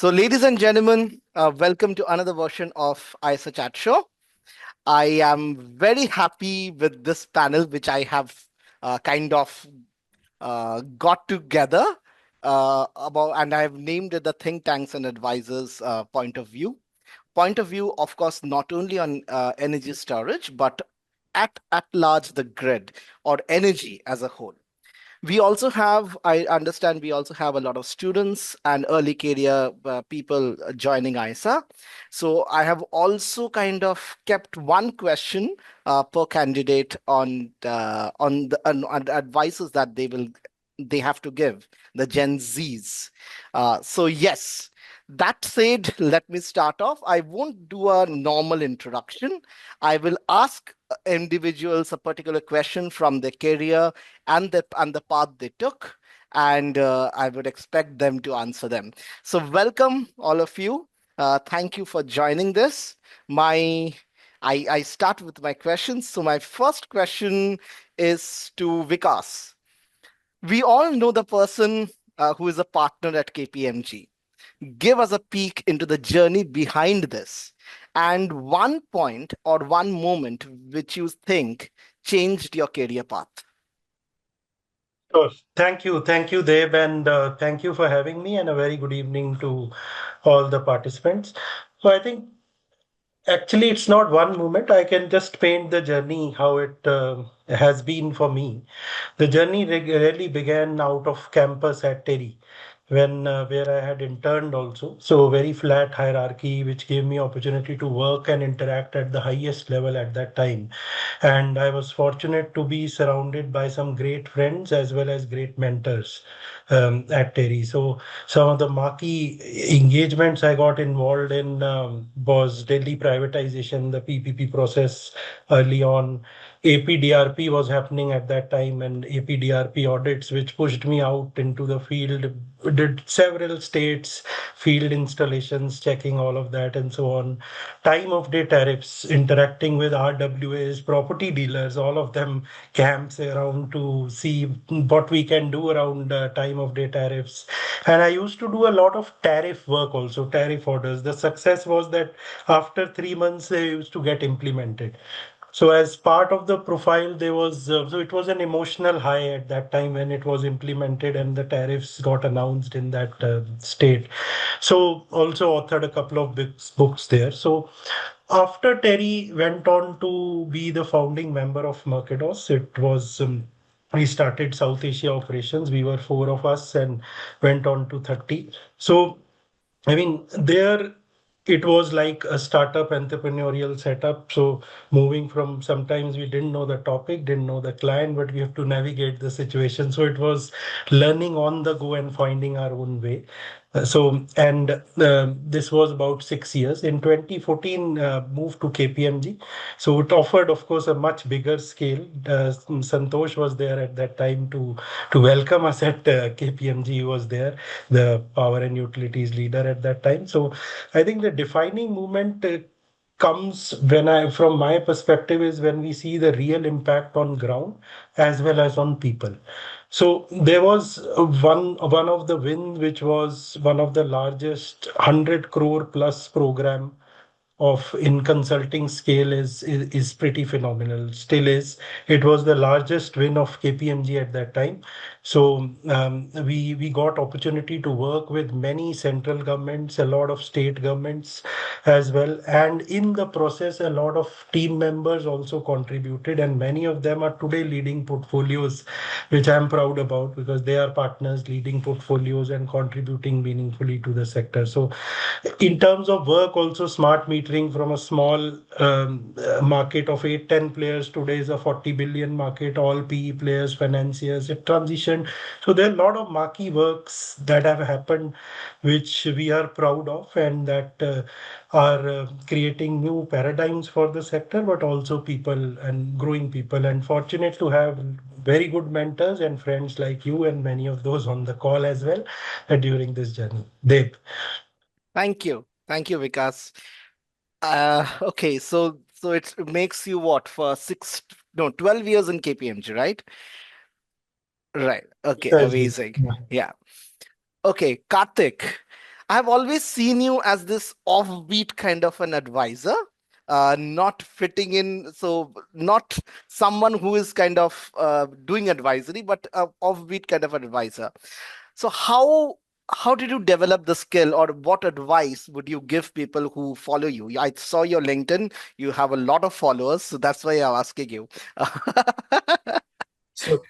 So, ladies and gentlemen, welcome to another version of IESA Chat Show. I am very happy with this panel, which I have got together and I have named it the Think Tanks and Advisors point of view. Point of view, of course, not only on energy storage, but at large the grid or energy as a whole. We also have, I understand, we also have a lot of students and early career people joining IESA. So I have also kind of kept one question per candidate on advices that they have to give the Gen Zs. So yes. That said, let me start off. I won't do a normal introduction. I will ask individuals a particular question from their career and the path they took, and I would expect them to answer them. So welcome all of you. Thank you for joining this. I start with my questions. So my first question is to Vikas. We all know the person who is a partner at KPMG. Give us a peek into the journey behind this and one point or one moment which you think changed your career path. Sure. Thank you, Deb, and thank you for having me, and a very good evening to all the participants. So I think actually it's not one moment. I can just paint the journey how it has been for me. The journey really began out of campus at Terry, when where I had interned also. So very flat hierarchy, which gave me opportunity to work and interact at the highest level at that time. And I was fortunate to be surrounded by some great friends as well as great mentors at Terry. So some of the marquee engagements I got involved in was Delhi privatization, the PPP process early on. APDRP was happening at that time, and APDRP audits, which pushed me out into the field, did several states, field installations, checking all of that, and so on. Time of day tariffs, interacting with RWAs, property dealers, all of them camps around to see what we can do around time of day tariffs. And I used to do a lot of tariff work also, tariff orders. The success was that after 3 months, they used to get implemented. So as part of the profile, there was so it was an emotional high at that time when it was implemented and the tariffs got announced in that state. So also authored a couple of books there. So after Terry went on to be the founding member of Mercados, it was we started South Asia operations. We were four of us and went on to 30. So I mean, there it was like a startup entrepreneurial setup. So moving from sometimes we didn't know the topic, didn't know the client, but we have to navigate the situation. So it was learning on the go and finding our own way. This was about 6 years. In 2014, moved to KPMG. So it offered, of course, a much bigger scale. Santosh was there at that time to welcome us at KPMG. He was there, the power and utilities leader at that time. So I think the defining moment comes from my perspective, is when we see the real impact on ground as well as on people. So there was one of the wins, which was one of the largest 100 crore plus program of in consulting scale is pretty phenomenal. Still is. It was the largest win of KPMG at that time. So we got opportunity to work with many central governments, a lot of state governments as well, and in the process, a lot of team members also contributed, and many of them are today leading portfolios, which I'm proud about because they are partners leading portfolios and contributing meaningfully to the sector. So in terms of work, also smart metering from a small market of 8-10 players today is a 40 billion market, all PE players, financiers, it transitioned. So there are a lot of marquee works that have happened, which we are proud of, and that are creating new paradigms for the sector, but also people and growing people. And fortunate to have very good mentors and friends like you and many of those on the call as well during this journey. Deb. Thank you. Thank you, Vikas. Okay, so it makes you what for 12 years in KPMG, right? Right. Okay, Precisely. amazing. Yeah. Okay, Karthik. I've always seen you as this offbeat kind of an advisor, not fitting in. So, not someone who is kind of doing advisory, but a offbeat kind of advisor. So, how did you develop the skill, or what advice would you give people who follow you? I saw your LinkedIn; you have a lot of followers, so that's why I'm asking you. So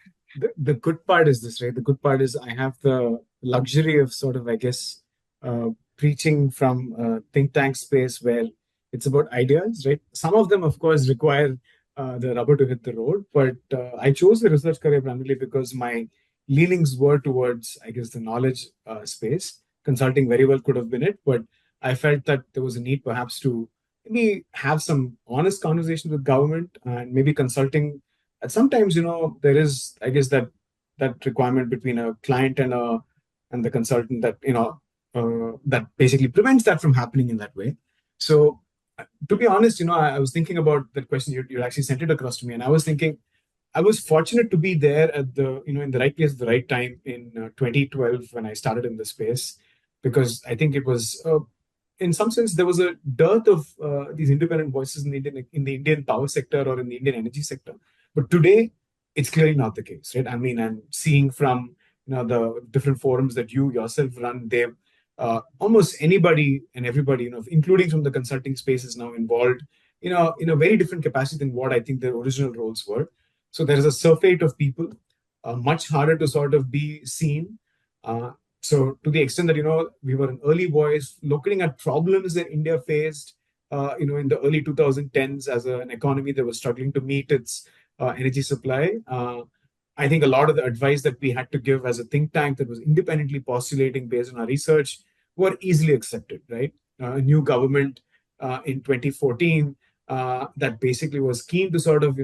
the good part is this, right? The good part is I have the luxury of sort of, I guess, preaching from a think tank space where it's about ideas, right? Some of them, of course, require the rubber to hit the road, but I chose the research career primarily because my leanings were towards, I guess, the knowledge space. Consulting very well could have been it, but I felt that there was a need perhaps to maybe have some honest conversations with government, and maybe consulting. And sometimes, there is, I guess, that requirement between a client and the consultant that that basically prevents that from happening in that way. So, to be honest, I was thinking about that question. You actually sent it across to me, and I was thinking I was fortunate to be there at the in the right place at the right time in 2012 when I started in the space, because I think it was in some sense there was a dearth of these independent voices in the Indian power sector or in the Indian energy sector. But today, it's clearly not the case, right? I mean, I'm seeing from the different forums that you yourself run, they've almost anybody and everybody, including from the consulting space, is now involved, in a very different capacity than what I think their original roles were. So there is a surfeit of people, much harder to sort of be seen. Uh, so to the extent that we were an early voice looking at problems that India faced, in the early 2010s as an economy that was struggling to meet its energy supply. I think a lot of the advice that we had to give as a think tank that was independently postulating based on our research were easily accepted, right? A new government in 2014 that basically was keen to sort of,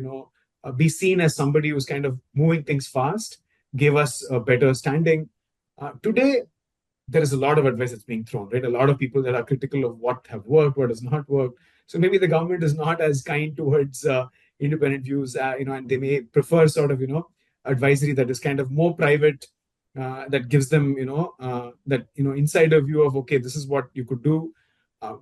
be seen as somebody who's kind of moving things fast, gave us a better standing. Today, there is a lot of advice that's being thrown, right? A lot of people that are critical of what have worked, what has not worked. So maybe the government is not as kind towards independent views, and they may prefer sort of, advisory that is kind of more private, that gives them, that, insider view of, okay, this is what you could do.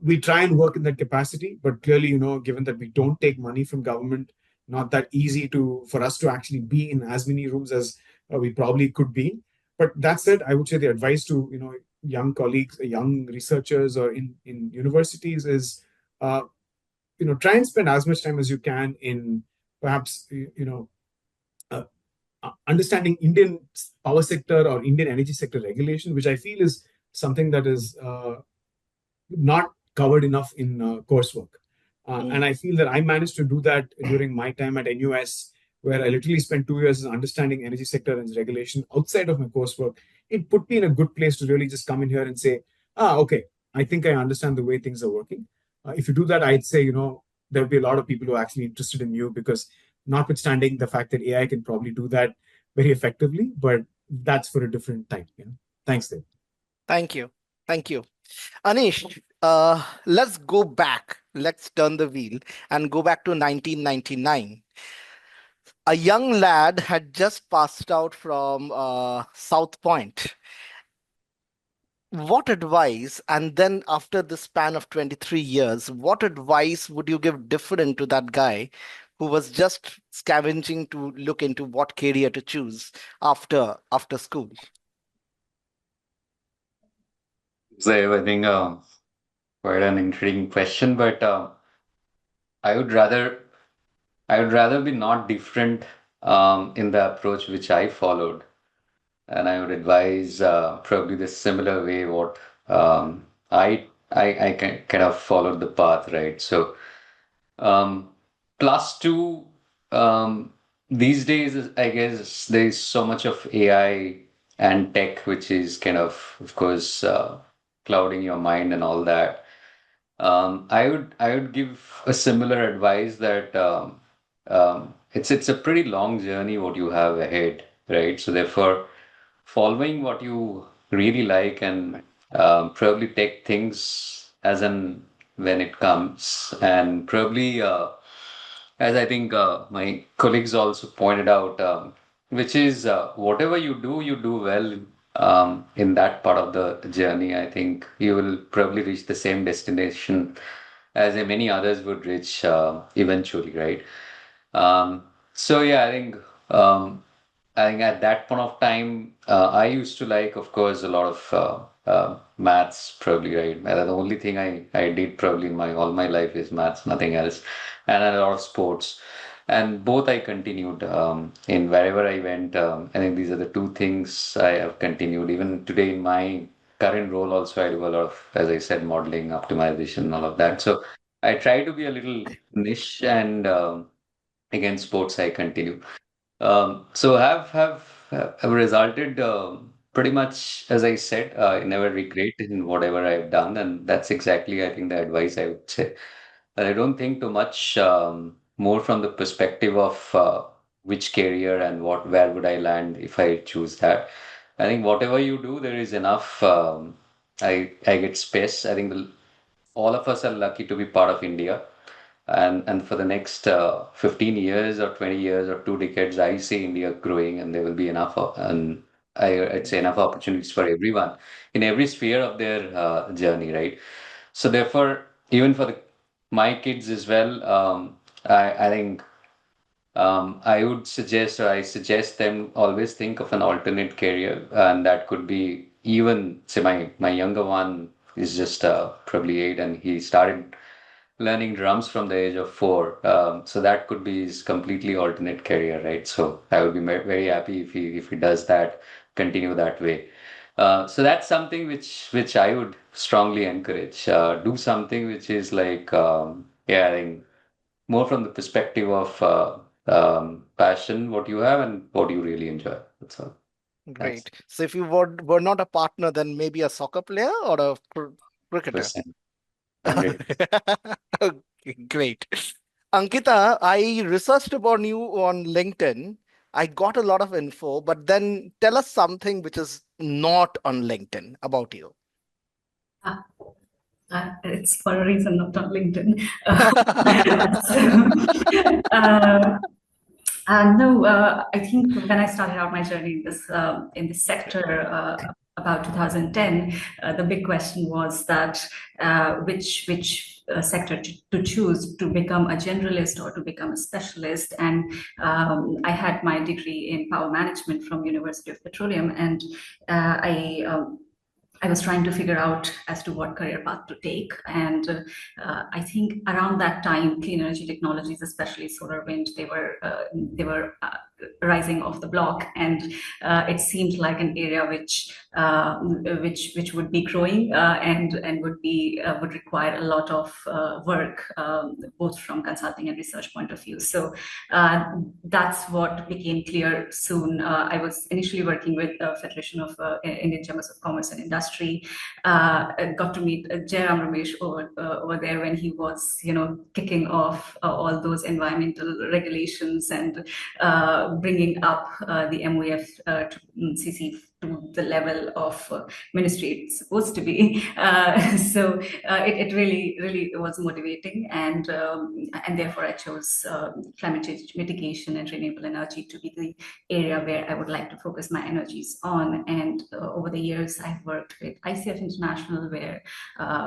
We try and work in that capacity, but clearly, given that we don't take money from government, not that easy for us to actually be in as many rooms as we probably could be. But that said, I would say the advice to young colleagues, young researchers, or in universities is try and spend as much time as you can in perhaps uh, understanding Indian power sector or Indian energy sector regulation, which I feel is something that is not covered enough in coursework. And I feel that I managed to do that during my time at NUS, where I literally spent 2 years understanding energy sector and regulation outside of my coursework. It put me in a good place to really just come in here and say, okay, I think I understand the way things are working. If you do that, I'd say, there'll be a lot of people who are actually interested in you, because notwithstanding the fact that AI can probably do that very effectively, but that's for a different time. Thanks, Dave. Thank you. Thank you. Anish, let's go back. Let's turn the wheel and go back to 1999. A young lad had just passed out from South Point. What advice, and then after the span of 23 years, what advice would you give different to that guy who was just scavenging to look into what career to choose after school? So I think quite an intriguing question, but I would rather I would rather be not different in the approach which I followed, and I would advise probably the similar way what I kind of followed the path, right? So um, plus two these days, I guess there's so much of AI and tech which is kind of course, clouding your mind and all that. I would give a similar advice that it's a pretty long journey what you have ahead, right? So therefore, following what you really like and probably take things as and when it comes, and probably as I think my colleagues also pointed out, which is whatever you do well in that part of the journey, I think you will probably reach the same destination as many others would reach eventually, right? So yeah, I think at that point of time, I used to like, of course, a lot of maths, probably, right? The only thing I did probably in my all my life is maths, nothing else, and a lot of sports. And both I continued in wherever I went. I think these are the two things I have continued. Even today in my current role, also I do a lot of, as I said, modeling, optimization, all of that. So I try to be a little niche, and again, sports I continue. So have resulted pretty much as I said. I never regret in whatever I've done, and that's exactly I think the advice I would say. I don't think too much more from the perspective of which career and what where would I land if I choose that. I think whatever you do, there is enough. I get space. I think all of us are lucky to be part of India. And for the next 15 years or 20 years or 2 decades, I see India growing, and there will be enough and I'd say enough opportunities for everyone in every sphere of their journey, right? So therefore, even for my kids as well, I think I would suggest, or I suggest them always think of an alternate career, and that could be even, say, my younger one is just probably 8, and he started learning drums from the age of 4. So that could be his completely alternate career, right? So I would be very happy if he does that, continue that way. So that's something which I would strongly encourage. Do something which is like, yeah, I think more from the perspective of passion, what you have and what you really enjoy. That's all. That's Great. So if you were not a partner, then maybe a soccer player or a cricketer? 100%. Okay, great. Ankita, I researched about you on LinkedIn. I got a lot of info, but then tell us something which is not on LinkedIn about you. Ah, it's for a reason, not on LinkedIn. No, I think when I started out my journey in this sector about 2010, the big question was that which sector to choose, to become a generalist or to become a specialist. And I had my degree in power management from University of Petroleum, and I was trying to figure out as to what career path to take. And I think around that time, clean energy technologies, especially solar wind, they were rising off the block, and it seemed like an area which would be growing and would require a lot of work, both from consulting and research point of view. So that's what became clear soon. I was initially working with the Federation of Indian Chambers of Commerce and Industry. Got to meet Jairam Ramesh over there when he was, kicking off all those environmental regulations and bringing up the MOF to CC to the level of ministry it's supposed to be. So it really was motivating, and therefore I chose climate change mitigation and renewable energy to be the area where I would like to focus my energies on. And over the years, I've worked with ICF International, where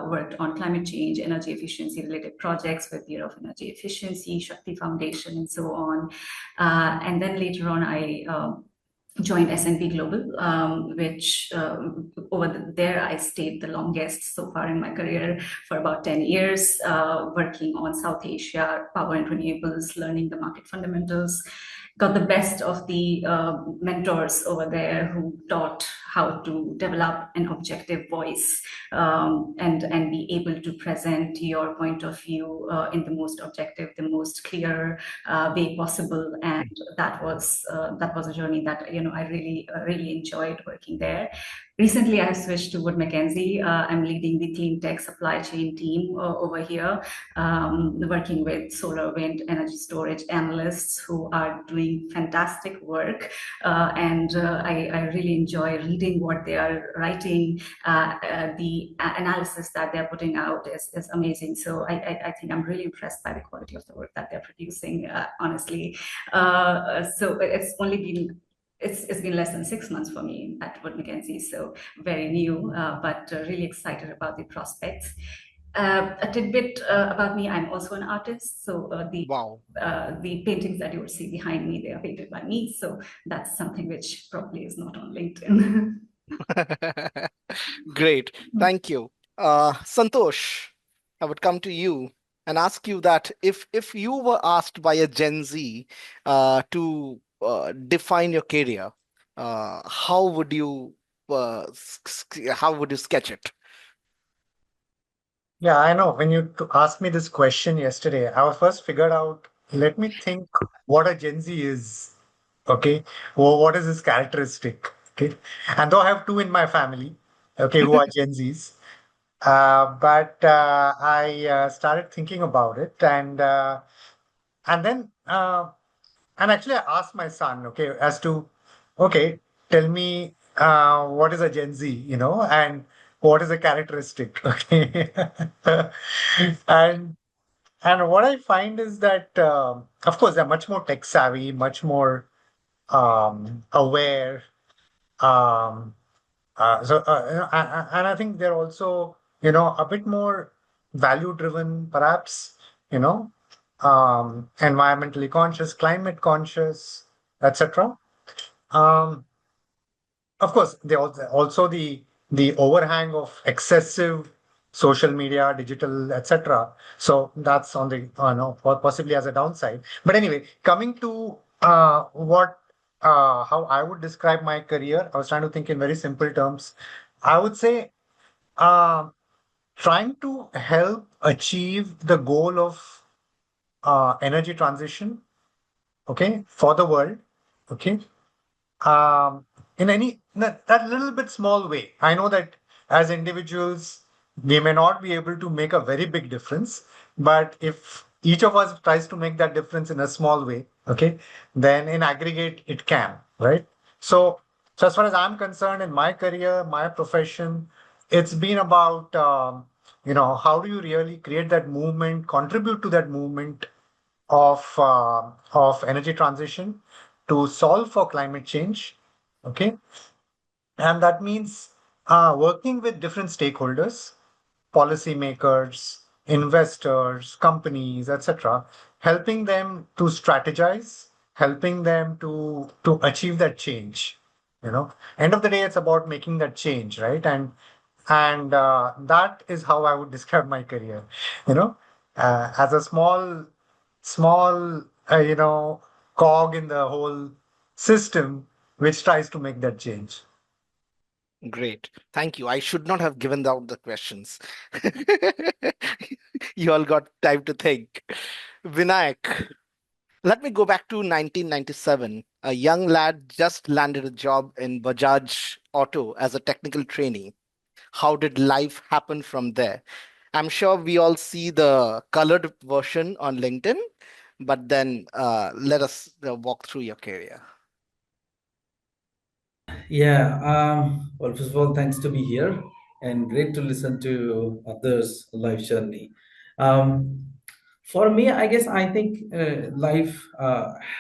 worked on climate change, energy efficiency related projects with Bureau of Energy Efficiency, Shakti Foundation, and so on. And then later on, I joined S&P Global, which over there I stayed the longest so far in my career, for about 10 years, working on South Asia, power and renewables, learning the market fundamentals. Got the best of the mentors over there who taught how to develop an objective voice and be able to present your point of view in the most objective, the most clear way possible. And that was a journey that I really enjoyed working there. Recently, I have switched to Mackenzie. I'm leading the clean tech supply chain team over here, working with solar, wind, energy storage analysts who are doing fantastic work. And I really enjoy reading what they are writing. The analysis that they're putting out is amazing. So I think I'm really impressed by the quality of the work that they're producing, honestly. So it's only been it's been less than 6 months for me at Wood Mackenzie, so very new, but really excited about the prospects. A tidbit about me: I'm also an artist, so Wow. the paintings that you will see behind me, they are painted by me. So that's something which probably is not on LinkedIn. Great. Thank you. Santosh, I would come to you and ask you that if you were asked by a Gen Z to define your career, how would you how would you sketch it? Yeah, I know. When you asked me this question yesterday, I first figured out, let me think what a Gen Z is. Okay. Well, what is this characteristic? Okay. And though I have two in my family, okay, who are Gen Zs, but I started thinking about it, and then and actually I asked my son, okay, as to, okay, tell me what is a Gen Z, and what is a characteristic, okay, and and what I find is that, of course, they're much more tech savvy, much more aware. Um, and I think they're also, a bit more value driven, perhaps, environmentally conscious, climate conscious, etc. Um, of course, they also the overhang of excessive social media, digital, etc. So that's on the no, possibly as a downside. But anyway, coming to what how I would describe my career, I was trying to think in very simple terms. I would say uh, trying to help achieve the goal of energy transition, okay, for the world, okay, um, in that little bit small way. I know that as individuals, we may not be able to make a very big difference, but if each of us tries to make that difference in a small way, okay, then in aggregate it can, right? So, so as far as I'm concerned, in my career, my profession, it's been about how do you really create that movement, contribute to that movement of energy transition to solve for climate change. Okay, and that means working with different stakeholders, policymakers, investors, companies, etc., helping them to strategize, helping them to achieve that change. End of the day, it's about making that change, right? And that is how I would describe my career. As a small, cog in the whole system, which tries to make that change. Great. Thank you. I should not have given out the questions. You all got time to think. Vinayak, let me go back to 1997. A young lad just landed a job in Bajaj Auto as a technical trainee. How did life happen from there? I'm sure we all see the colored version on LinkedIn, but then let us walk through your career. Yeah, well, first of all, thanks to be here and great to listen to others' life journey. Um, for me, I guess I think life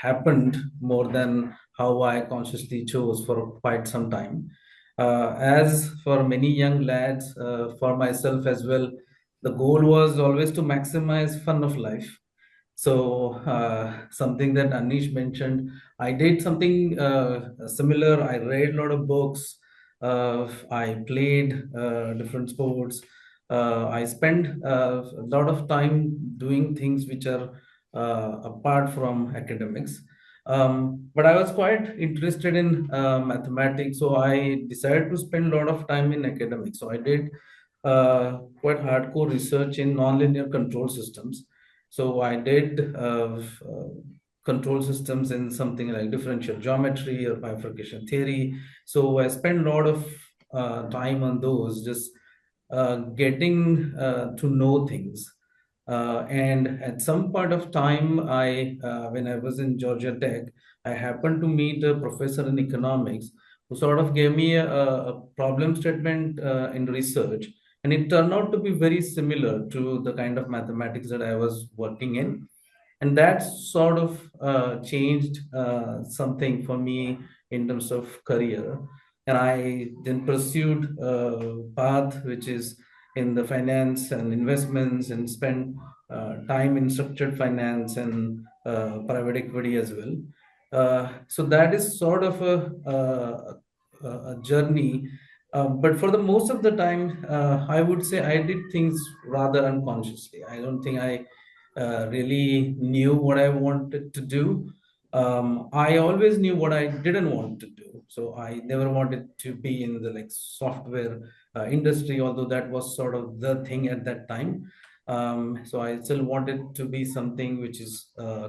happened more than how I consciously chose for quite some time. As for many young lads, for myself as well, the goal was always to maximize fun of life. So something that Anish mentioned, I did something similar. I read a lot of books. I played different sports. I spent a lot of time doing things which are apart from academics. But I was quite interested in mathematics, so I decided to spend a lot of time in academics. So I did quite hardcore research in nonlinear control systems. So I did control systems in something like differential geometry or bifurcation theory. So I spent a lot of time on those, just getting to know things. And at some point of time, when I was in Georgia Tech, I happened to meet a professor in economics who sort of gave me a problem statement in research, and it turned out to be very similar to the kind of mathematics that I was working in. And that sort of changed something for me in terms of career. And I then pursued a path which is in the finance and investments, and spent time in structured finance and private equity as well. So that is sort of a journey. But for the most of the time, I would say I did things rather unconsciously. I don't think I really knew what I wanted to do. I always knew what I didn't want to do. So I never wanted to be in the like software industry, although that was sort of the thing at that time. So I still wanted to be something which is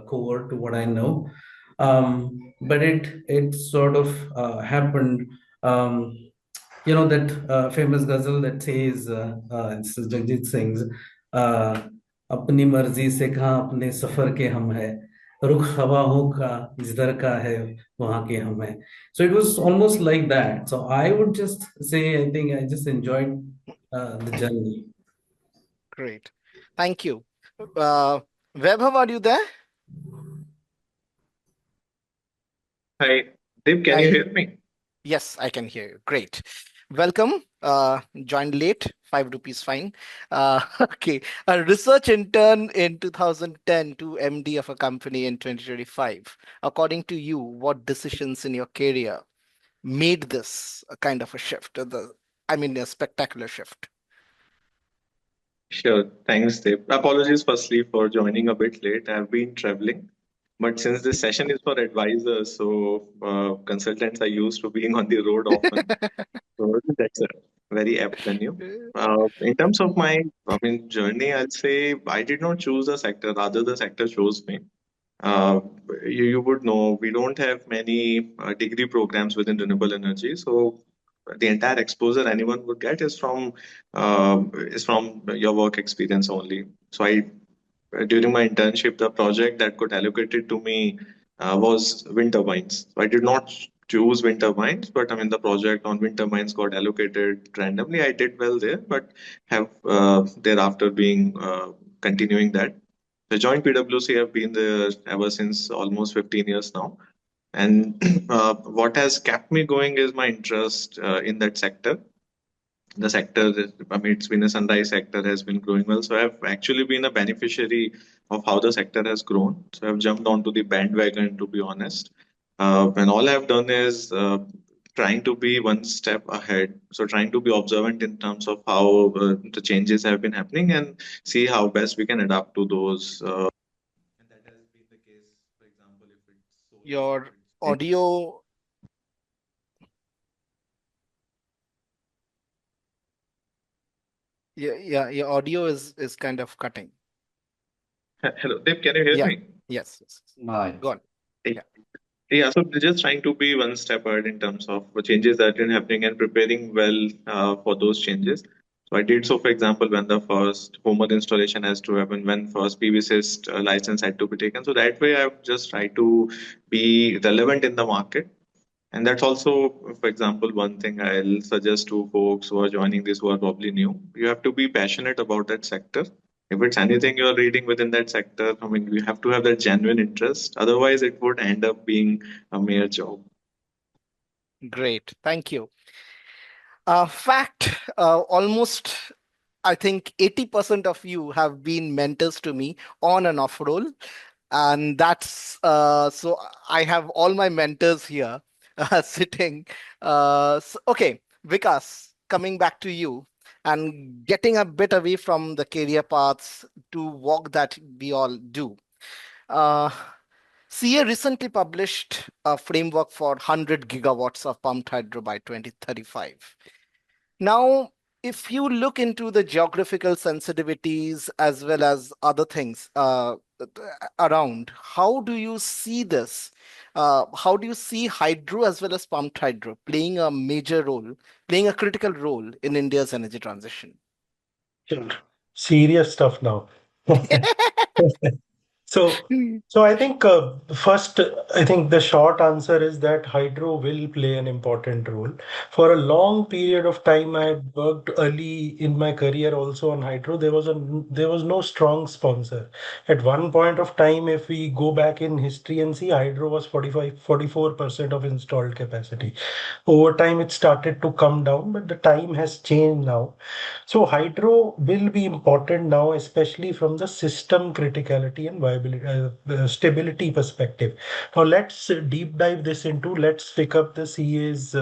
core to what I know. But it sort of happened. That famous ghazal that says, it's Jagjit Singh's, अपनी मर्जी से कहाँ अपने सफर के हम है, रुख हवाओं का जिधर का है वहाँ के हम है. So it was almost like that. So I would just say I think I just enjoyed the journey. Great. Thank you. Vaibhav, are you there? Hi, Dev, can you hear me? Yes, I can hear you. Great. Welcome. Joined late, 5 rupees fine. Okay. A research intern in 2010 to MD of a company in 2025. According to you, what decisions in your career made this a kind of a shift? A spectacular shift. Sure, thanks, Dev. Apologies firstly for joining a bit late. I've been traveling, but since this session is for advisors, so consultants are used to being on the road often. So that's a very apt venue. In terms of my, journey, I'll say I did not choose a sector, rather the sector chose me. Uh, you would know we don't have many degree programs within renewable energy, so the entire exposure anyone would get is from your work experience only. So I during my internship, the project that got allocated to me was wind turbines. So I did not choose wind turbines, but the project on wind turbines got allocated randomly. I did well there, but have thereafter being continuing that. The joint PwC have been there ever since almost 15 years now. And what has kept me going is my interest in that sector. The sector, it's been a sunrise sector, has been growing well. So I've actually been a beneficiary of how the sector has grown. So I've jumped onto the bandwagon, to be honest. And all I've done is trying to be one step ahead. So trying to be observant in terms of how the changes have been happening and see how best we can adapt to those. And that has been the case, for example, if it's solar, Your if it's audio. Yeah, your audio is kind of cutting. Hello, Dev, can you hear Yeah. me? Yes. Hi. Go on. Yeah. Yeah, so just trying to be one step ahead in terms of the changes that are happening and preparing well for those changes. So I did so, for example, when the first homework installation has to happen, when first PV-assist license had to be taken. So that way, I've just tried to be relevant in the market. And that's also, for example, one thing I'll suggest to folks who are joining this who are probably new. You have to be passionate about that sector. If it's anything you're reading within that sector, you have to have that genuine interest. Otherwise, it would end up being a mere job. Great. Thank you. Almost, I think 80% of you have been mentors to me on and off role. And that's so I have all my mentors here sitting. Okay, Vikas, coming back to you and getting a bit away from the career paths to walk that we all do. CA recently published a framework for 100 gigawatts of pumped hydro by 2035. Now, if you look into the geographical sensitivities as well as other things around, how do you see this? How do you see hydro as well as pumped hydro playing a major role, playing a critical role in India's energy transition? Sure. Serious stuff now. So, so I think first, I think the short answer is that hydro will play an important role. For a long period of time, I worked early in my career also on hydro. There was no strong sponsor. At one point of time, if we go back in history and see, hydro was 44% of installed capacity. Over time, it started to come down, but the time has changed now. So hydro will be important now, especially from the system criticality and viability, stability perspective. Now let's deep dive this into, let's pick up the CAs.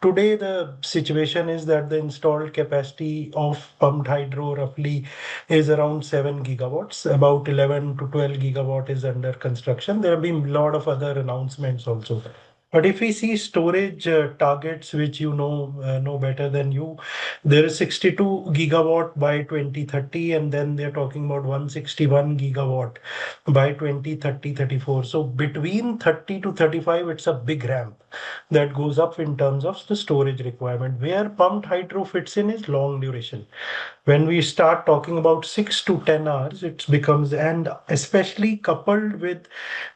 Today, the situation is that the installed capacity of pumped hydro roughly is around 7 gigawatts. About 11 to 12 gigawatt is under construction. There have been a lot of other announcements also. But if we see storage targets, which know better than you, there is 62 gigawatt by 2030, and then they're talking about 161 gigawatt by 2030-34. So between 30 to 35, it's a big ramp that goes up in terms of the storage requirement. Where pumped hydro fits in is long duration. When we start talking about 6 to 10 hours, it becomes, and especially coupled with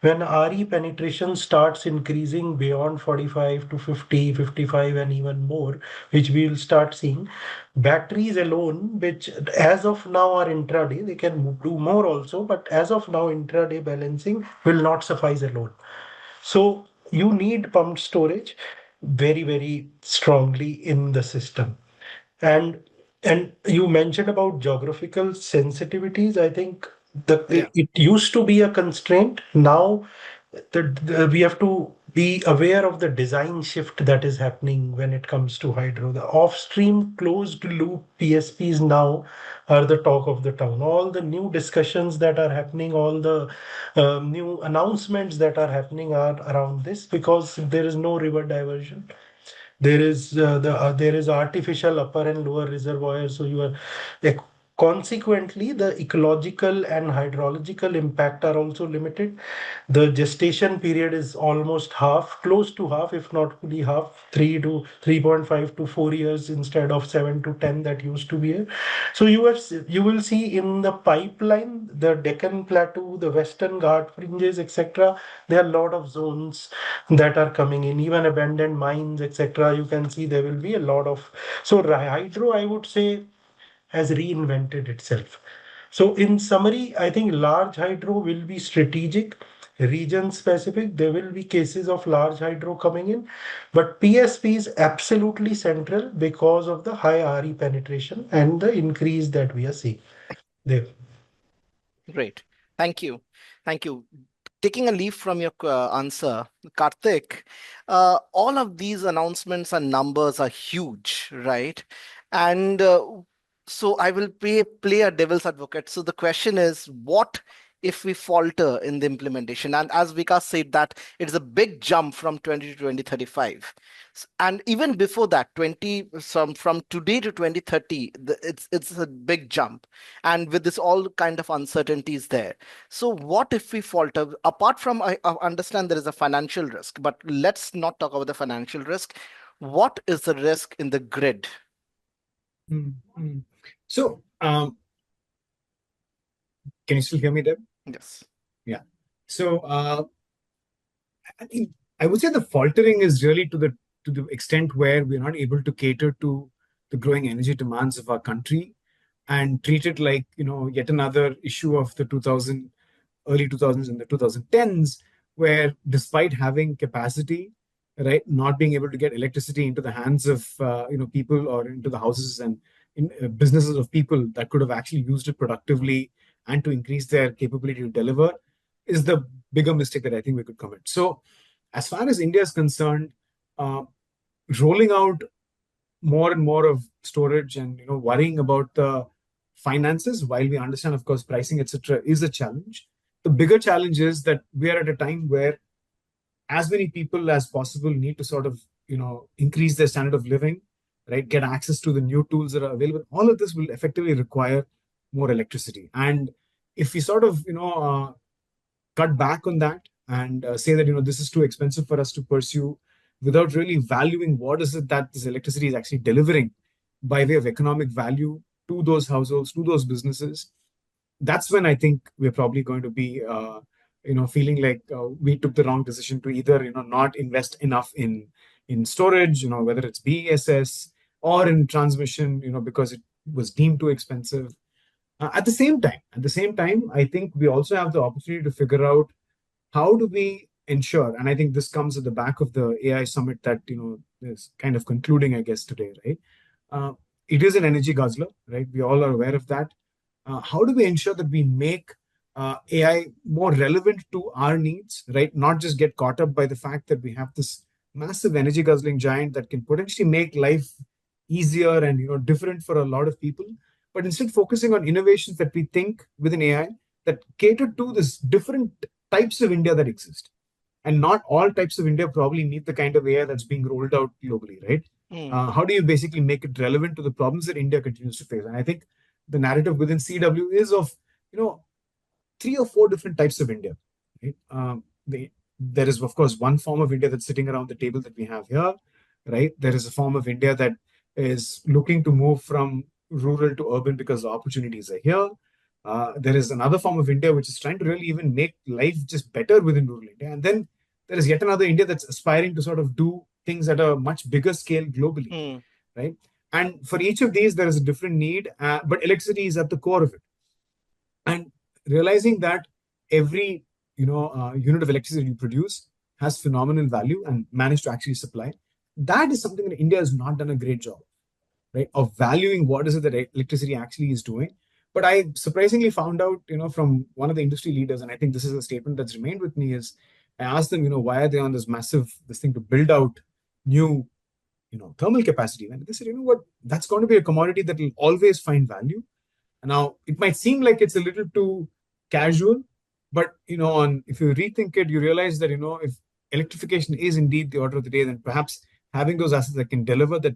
when RE penetration starts increasing beyond 45 to 50, 55, and even more, which we will start seeing, batteries alone, which as of now are intraday, they can do more also, but as of now, intraday balancing will not suffice alone. So you need pumped storage very, very strongly in the system. And and you mentioned about geographical sensitivities. I think Yeah. it used to be a constraint. Now we have to be aware of the design shift that is happening when it comes to hydro. The off-stream closed loop PSPs now are the talk of the town. All the new discussions that are happening, all the new announcements that are happening are around this, because there is no river diversion. There is artificial upper and lower reservoir, so you are like, consequently the ecological and hydrological impact are also limited. The gestation period is almost half, close to half, if not fully half, 3.5 to 4 years instead of 7 to 10 that used to be here. So you will see in the pipeline, the Deccan Plateau, the Western Ghat fringes, etc. There are a lot of zones that are coming in, even abandoned mines, etc. You can see there will be a lot of. So hydro, I would say, has reinvented itself. So in summary, I think large hydro will be strategic, region specific. There will be cases of large hydro coming in, but PSP is absolutely central because of the high RE penetration and the increase that we are seeing there. Great. Thank you. Thank you. Taking a leaf from your answer, Karthik, all of these announcements and numbers are huge, right? And so I will play a devil's advocate. So the question is, what if we falter in the implementation? And as Vikas said, that it's a big jump from 20 to 2035. And even before that, from today to 2030, it's a big jump. And with this all kind of uncertainties there. So what if we falter? Apart from, I understand there is a financial risk, but let's not talk about the financial risk. What is the risk in the grid? So, can you still hear me, Deb? Yes. Yeah. So, I mean, I would say the faltering is really to the extent where we're not able to cater to the growing energy demands of our country and treat it like, yet another issue of the early 2000s and the 2010s, where despite having capacity, right, not being able to get electricity into the hands of people or into the houses and businesses of people that could have actually used it productively and to increase their capability to deliver, is the bigger mistake that I think we could commit. So, as far as India is concerned, rolling out more and more of storage and worrying about the finances, while we understand, of course, pricing, etc., is a challenge. The bigger challenge is that we are at a time where as many people as possible need to sort of increase their standard of living, right? Get access to the new tools that are available. All of this will effectively require more electricity, and if we sort of cut back on that and say that this is too expensive for us to pursue, without really valuing what is it that this electricity is actually delivering by way of economic value to those households, to those businesses, that's when I think we're probably going to be, feeling like we took the wrong decision to either, not invest enough in storage, whether it's BESS or in transmission, because it was deemed too expensive. At the same time, I think we also have the opportunity to figure out how do we ensure, and I think this comes at the back of the AI summit that is kind of concluding, I guess, today, right? Uh, it is an energy guzzler, right? We all are aware of that. How do we ensure that we make AI more relevant to our needs, right? Not just get caught up by the fact that we have this massive energy guzzling giant that can potentially make life easier and different for a lot of people, but instead focusing on innovations that we think within AI that cater to this different types of India that exist. And not all types of India probably need the kind of AI that's being rolled out globally, right? How do you basically make it relevant to the problems that India continues to face? And I think the narrative within CEEW is of, you know, 3 or 4 different types of India, right? There is, of course, one form of India that's sitting around the table that we have here, right? There is a form of India that is looking to move from rural to urban because the opportunities are here. There is another form of India which is trying to really even make life just better within rural India. And then there is yet another India that's aspiring to sort of do things at a much bigger scale globally, right? And for each of these, there is a different need, but electricity is at the core of it. And realizing that every unit of electricity you produce has phenomenal value and manage to actually supply, that is something that India has not done a great job, right, of valuing what is it that electricity actually is doing. But I surprisingly found out, from one of the industry leaders, and I think this is a statement that's remained with me, is I asked them, why are they on this thing to build out new, thermal capacity? And they said, what, that's going to be a commodity that will always find value. Now, it might seem like it's a little too casual, but if you rethink it, you realize that if electrification is indeed the order of the day, then perhaps having those assets that can deliver that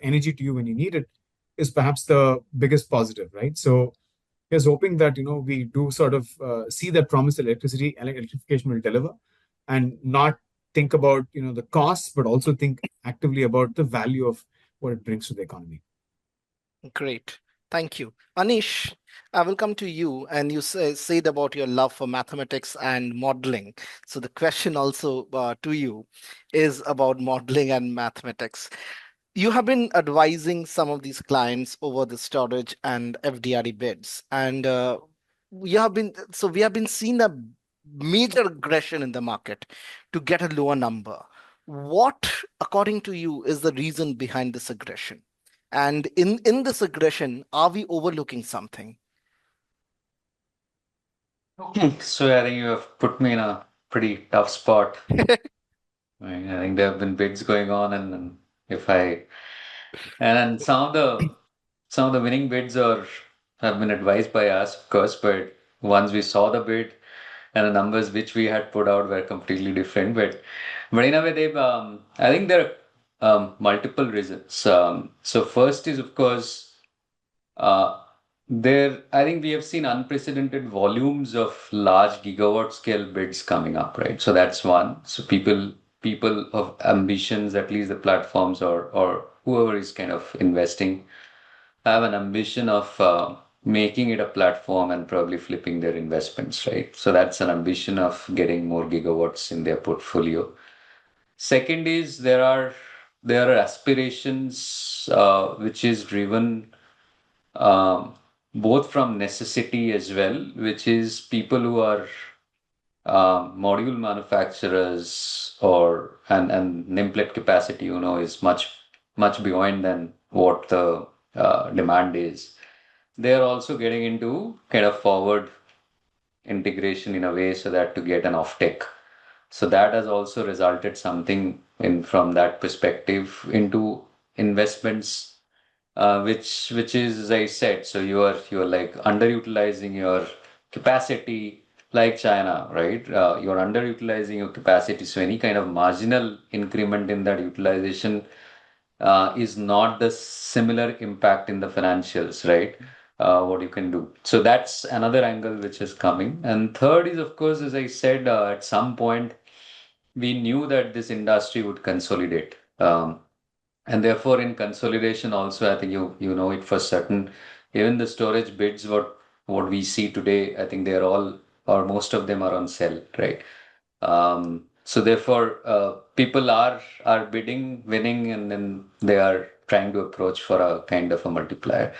energy to you when you need it is perhaps the biggest positive, right? So, here's hoping that we do sort of see that promise that electrification will deliver, and not think about the costs, but also think actively about the value of what it brings to the economy. Great. Thank you. Anish, I will come to you, and you said about your love for mathematics and modeling. So the question also to you is about modeling and mathematics. You have been advising some of these clients over the storage and FDRE bids, and we have been seeing a major aggression in the market to get a lower number. What, according to you, is the reason behind this aggression? And in this aggression, are we overlooking something? Okay, so I think you have put me in a pretty tough spot. I think there have been bids going on, and if I and some of the winning bids have been advised by us, of course, but once we saw the bid and the numbers which we had put out were completely different. But in a way, I think there are multiple reasons. So first is, of course, uh, I think we have seen unprecedented volumes of large gigawatt scale bids coming up, right? So that's one. So people of ambitions, at least the platforms or whoever is kind of investing, have an ambition of making it a platform and probably flipping their investments, right? So that's an ambition of getting more gigawatts in their portfolio. Second is there are aspirations which is driven um, both from necessity as well, which is people who are module manufacturers and nameplate capacity, is much beyond than what the demand is. They are also getting into kind of forward integration in a way so that to get an offtake. So that has also resulted something in from that perspective into investments, which is, as I said, so you're like underutilizing your capacity, like China, right? You're underutilizing your capacity. So any kind of marginal increment in that utilization is not the similar impact in the financials, right? What you can do. So that's another angle which is coming. And third is, of course, as I said, at some point we knew that this industry would consolidate. And therefore, in consolidation, also, I think you know it for certain. Even the storage bids, what we see today, I think they're all, or most of them are on sell, right? So therefore, people are bidding, winning, and then they are trying to approach for a kind of a multiplier.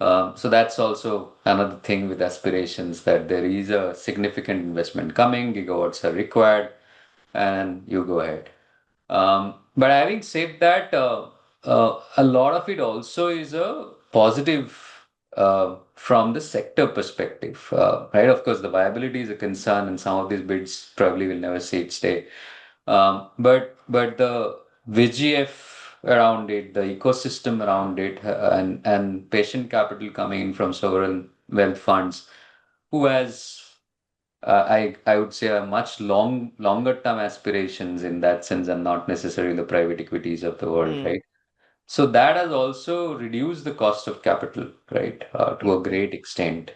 So that's also another thing with aspirations, that there is a significant investment coming, gigawatts are required, and you go ahead. But having said that, a lot of it also is a positive from the sector perspective, right? Of course, the viability is a concern, and some of these bids probably will never see its day. But the VGF around it, the ecosystem around it, and patient capital coming in from sovereign wealth funds, who has I would say a much longer term aspirations in that sense, and not necessarily the private equities of the world, Mm, right? So that has also reduced the cost of capital, right, to a great extent.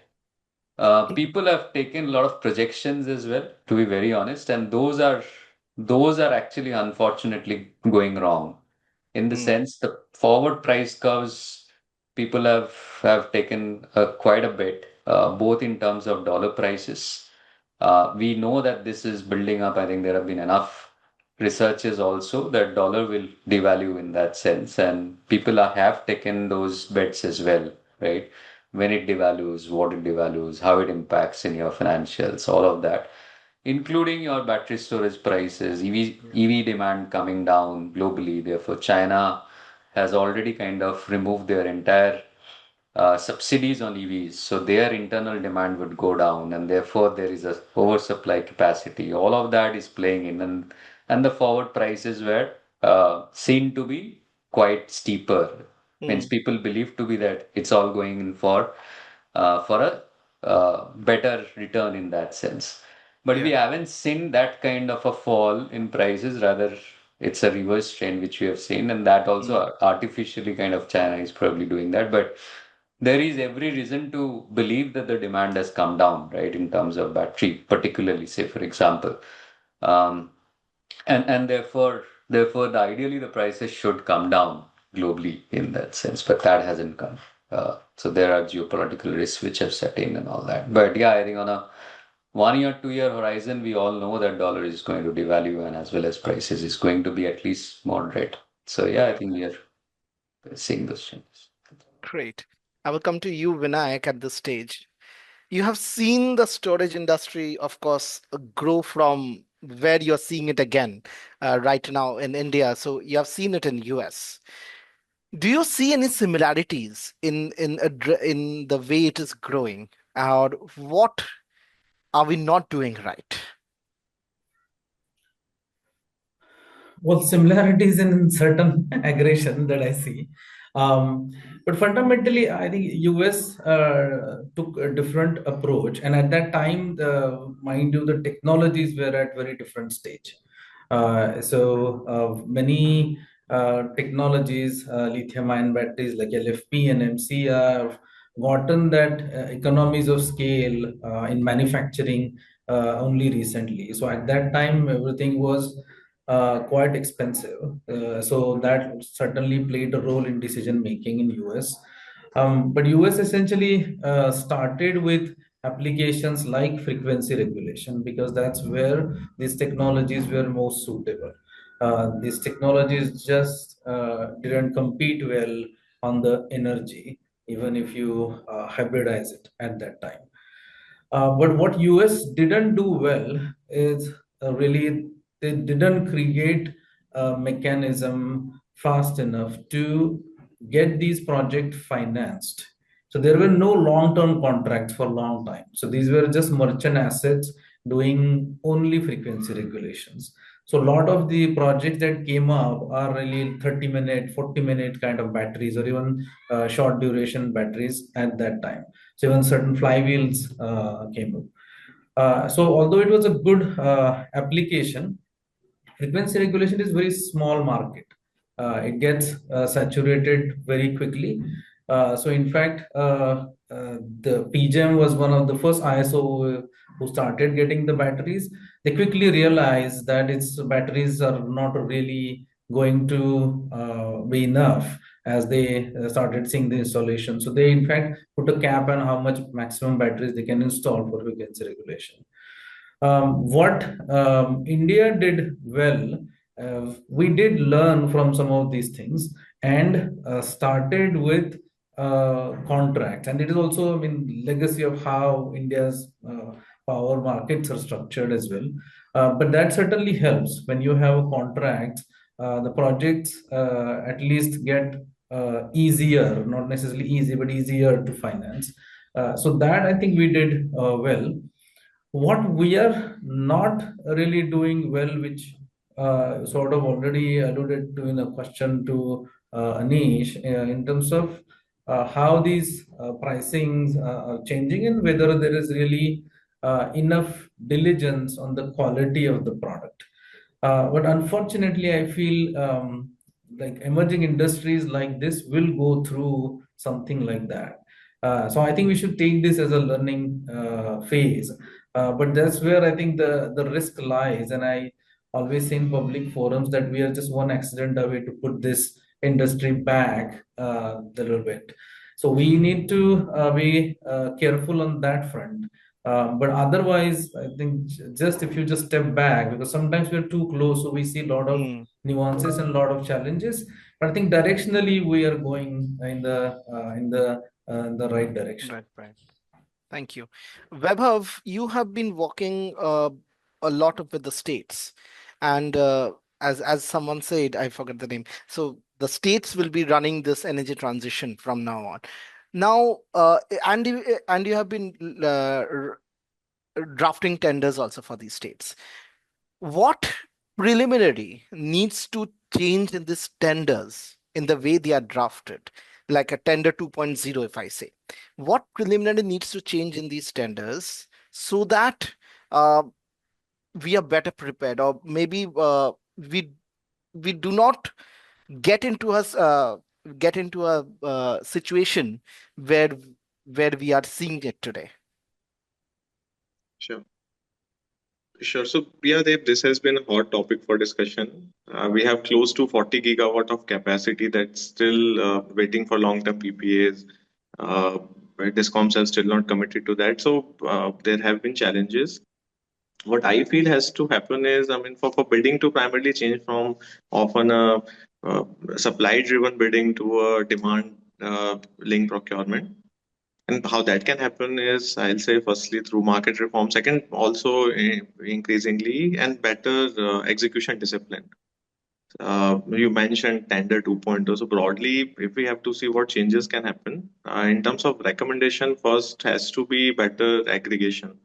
People have taken a lot of projections as well, to be very honest, and those are actually unfortunately going wrong. In the mm, sense, the forward price curves, people have taken quite a bit, both in terms of dollar prices. We know that this is building up. I think there have been enough researches also that dollar will devalue in that sense, and people have taken those bets as well, right? When it devalues, what it devalues, how it impacts in your financials, all of that, including your battery storage prices, EV demand coming down globally. Therefore, China has already kind of removed their entire subsidies on EVs, so their internal demand would go down, and therefore there is a oversupply capacity. All of that is playing in, and the forward prices were seen to be quite steeper. Means mm. people believe to be that it's all going in for a better return in that sense. But we Yeah. haven't seen that kind of a fall in prices. Rather, it's a reverse trend which we have seen, and that Mm, also artificially kind of China is probably doing that. But there is every reason to believe that the demand has come down, right, in terms of battery, particularly, say, for example. Um, and therefore, ideally, the prices should come down globally in that sense, but that hasn't come. So there are geopolitical risks which have set in and all that. But yeah, I think on a 1 year, 2 year horizon, we all know that dollar is going to devalue, and as well as prices is going to be at least moderate. So yeah, I yeah. think we are seeing those changes. Great. I will come to you, Vinayak, at this stage. You have seen the storage industry, of course, grow from where you're seeing it again right now in India. So you have seen it in US. Do you see any similarities in the way it is growing, or what are we not doing right? Well, similarities in certain aggression that I see. Um, but fundamentally, I think US took a different approach, and at that time, mind you, the technologies were at very different stage. Many technologies, lithium-ion batteries like LFP and MC, have gotten that economies of scale in manufacturing only recently. So at that time, everything was quite expensive. So that certainly played a role in decision making in US. But US essentially started with applications like frequency regulation because that's where these technologies were most suitable. These technologies just didn't compete well on the energy, even if you hybridize it at that time. But what US didn't do well is really they didn't create a mechanism fast enough to get these projects financed. So there were no long-term contracts for a long time. So these were just merchant assets doing only frequency regulations. So a lot of the projects that came up are really 30-minute, 40-minute kind of batteries or even short duration batteries at that time. So even certain flywheels came up. So although it was a good application, frequency regulation is very small market. It gets saturated very quickly. So in fact, the PGEM was one of the first ISO who started getting the batteries. They quickly realized that its batteries are not really going to be enough, as they started seeing the installation. So they in fact put a cap on how much maximum batteries they can install for vacancy regulation. What India did well, we did learn from some of these things and started with contracts. And it is also, I mean, legacy of how India's power markets are structured as well. But that certainly helps when you have contracts. The projects at least get easier, not necessarily easy, but easier to finance. So that I think we did well. What we are not really doing well, which sort of already alluded to in a question to Anish, in terms of how these pricings are changing and whether there is really enough diligence on the quality of the product. But unfortunately, I feel like emerging industries like this will go through something like that. So I think we should take this as a learning phase. But that's where I think the risk lies. And I always say in public forums that we are just one accident away to put this industry back a little bit. So we need to be careful on that front. But otherwise, I think just if you just step back, because sometimes we're too close, so we see a lot of nuances and a lot of challenges. But I think directionally we are going in the right direction. Right. Thank you. Vaibhav, you have been working a lot with the states, and as someone said, I forgot the name. So the states will be running this energy transition from now on. Now, and you have been drafting tenders also for these states. What preliminary needs to change in these tenders in the way they are drafted, like a tender 2.0, if I say? What preliminary needs to change in these tenders so that we are better prepared, or maybe we do not get into a situation where we are seeing it today? Sure. Sure. So, yeah, Dev, this has been a hot topic for discussion. We have close to 40 gigawatt of capacity that's still waiting for long-term PPAs. But Discoms have still not committed to that. So, there have been challenges. What I feel has to happen is, I mean, for bidding to primarily change from often a supply-driven bidding to a demand-linked procurement. And how that can happen is, I'll say, firstly, through market reform. Second, also increasingly and better execution discipline. You mentioned tender 2.0. So broadly, if we have to see what changes can happen, in terms of recommendation, first has to be better aggregation.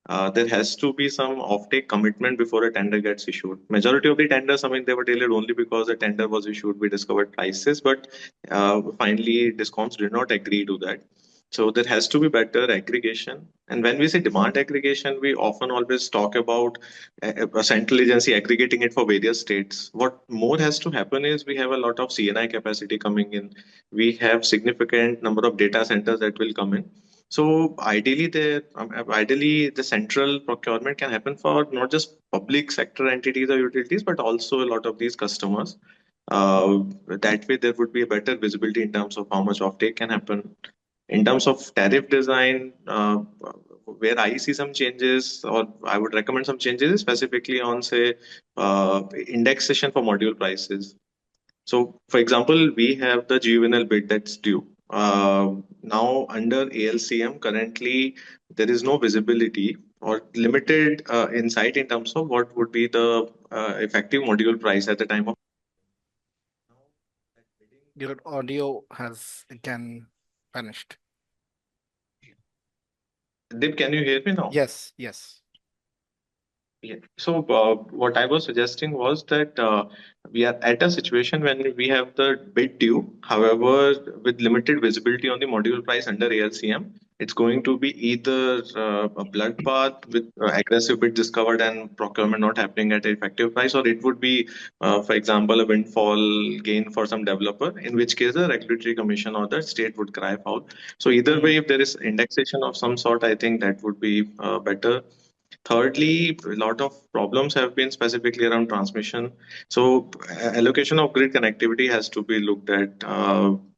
There has to be some offtake commitment before a tender gets issued. Majority of the tenders, I mean, they were tailored only because the tender was issued, we discovered prices, but finally, Discoms did not agree to that. So there has to be better aggregation. And when we say demand aggregation, we often always talk about a central agency aggregating it for various states. What more has to happen is we have a lot of CNI capacity coming in. We have significant number of data centers that will come in. So ideally, the central procurement can happen for not just public sector entities or utilities, but also a lot of these customers. That way, there would be a better visibility in terms of how much offtake can happen. In terms of tariff design, where I see some changes, or I would recommend some changes, specifically on, say, indexation for module prices. So, for example, we have the GUVNL bid that's due. Now, under ALCM, currently, there is no visibility or limited insight in terms of what would be the effective module price at the time of. Your audio has again vanished. Dip, can you hear me now? Yes. Yeah. So what I was suggesting was that we are at a situation when we have the bid due. However, with limited visibility on the module price under ALCM, it's going to be either a bloodbath with aggressive bid discovered and procurement not happening at an effective price, or it would be, for example, a windfall gain for some developer, in which case the regulatory commission or the state would cry foul. So either way, if there is indexation of some sort, I think that would be better. Thirdly, a lot of problems have been specifically around transmission. So allocation of grid connectivity has to be looked at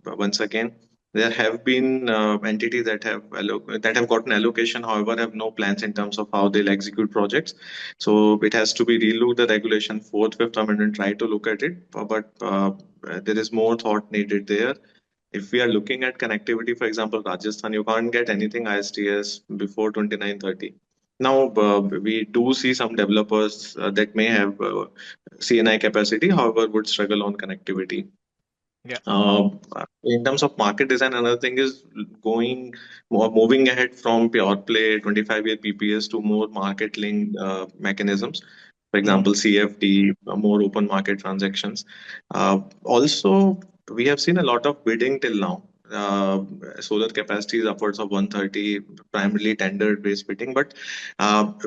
once again. There have been entities that that have gotten allocation, however, have no plans in terms of how they'll execute projects. So it has to be relooked. The regulation fourth, fifth amendment try to look at it, but there is more thought needed there. If we are looking at connectivity, for example, Rajasthan, you can't get anything ISTS before 2930. Now, we do see some developers that may have CNI capacity, however, would struggle on connectivity. Yeah. In terms of market design, another thing is moving ahead from pure play 25-year PPS to more market linked mechanisms. For example, CFD, more open market transactions. Also, we have seen a lot of bidding till now. Solar capacity is upwards of 130, primarily tender-based bidding, but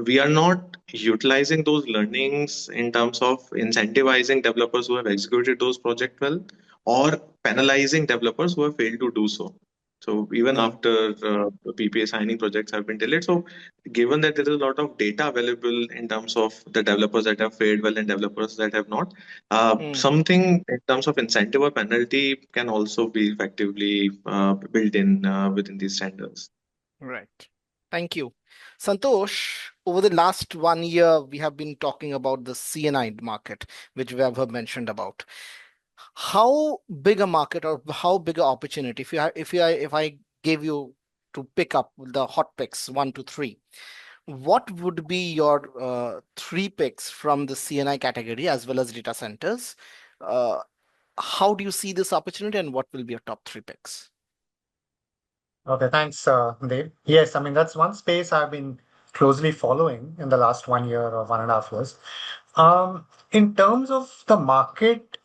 we are not utilizing those learnings in terms of incentivizing developers who have executed those projects well, or penalizing developers who have failed to do so. So even after PPA signing projects have been delayed, so given that there is a lot of data available in terms of the developers that have fared well and developers that have not, something in terms of incentive or penalty can also be effectively built in within these standards. Right. Thank you. Santosh, over the last 1 year, we have been talking about the CNI market, which we have mentioned about. How big a market or how big an opportunity, if I gave you to pick up the hot picks 1 to 3, what would be your 3 picks from the CNI category as well as data centers? How do you see this opportunity, and what will be your top 3 picks? Okay, thanks, Dave. Yes, I mean, that's one space I've been closely following in the last 1 year or 1.5 years. In terms of the market,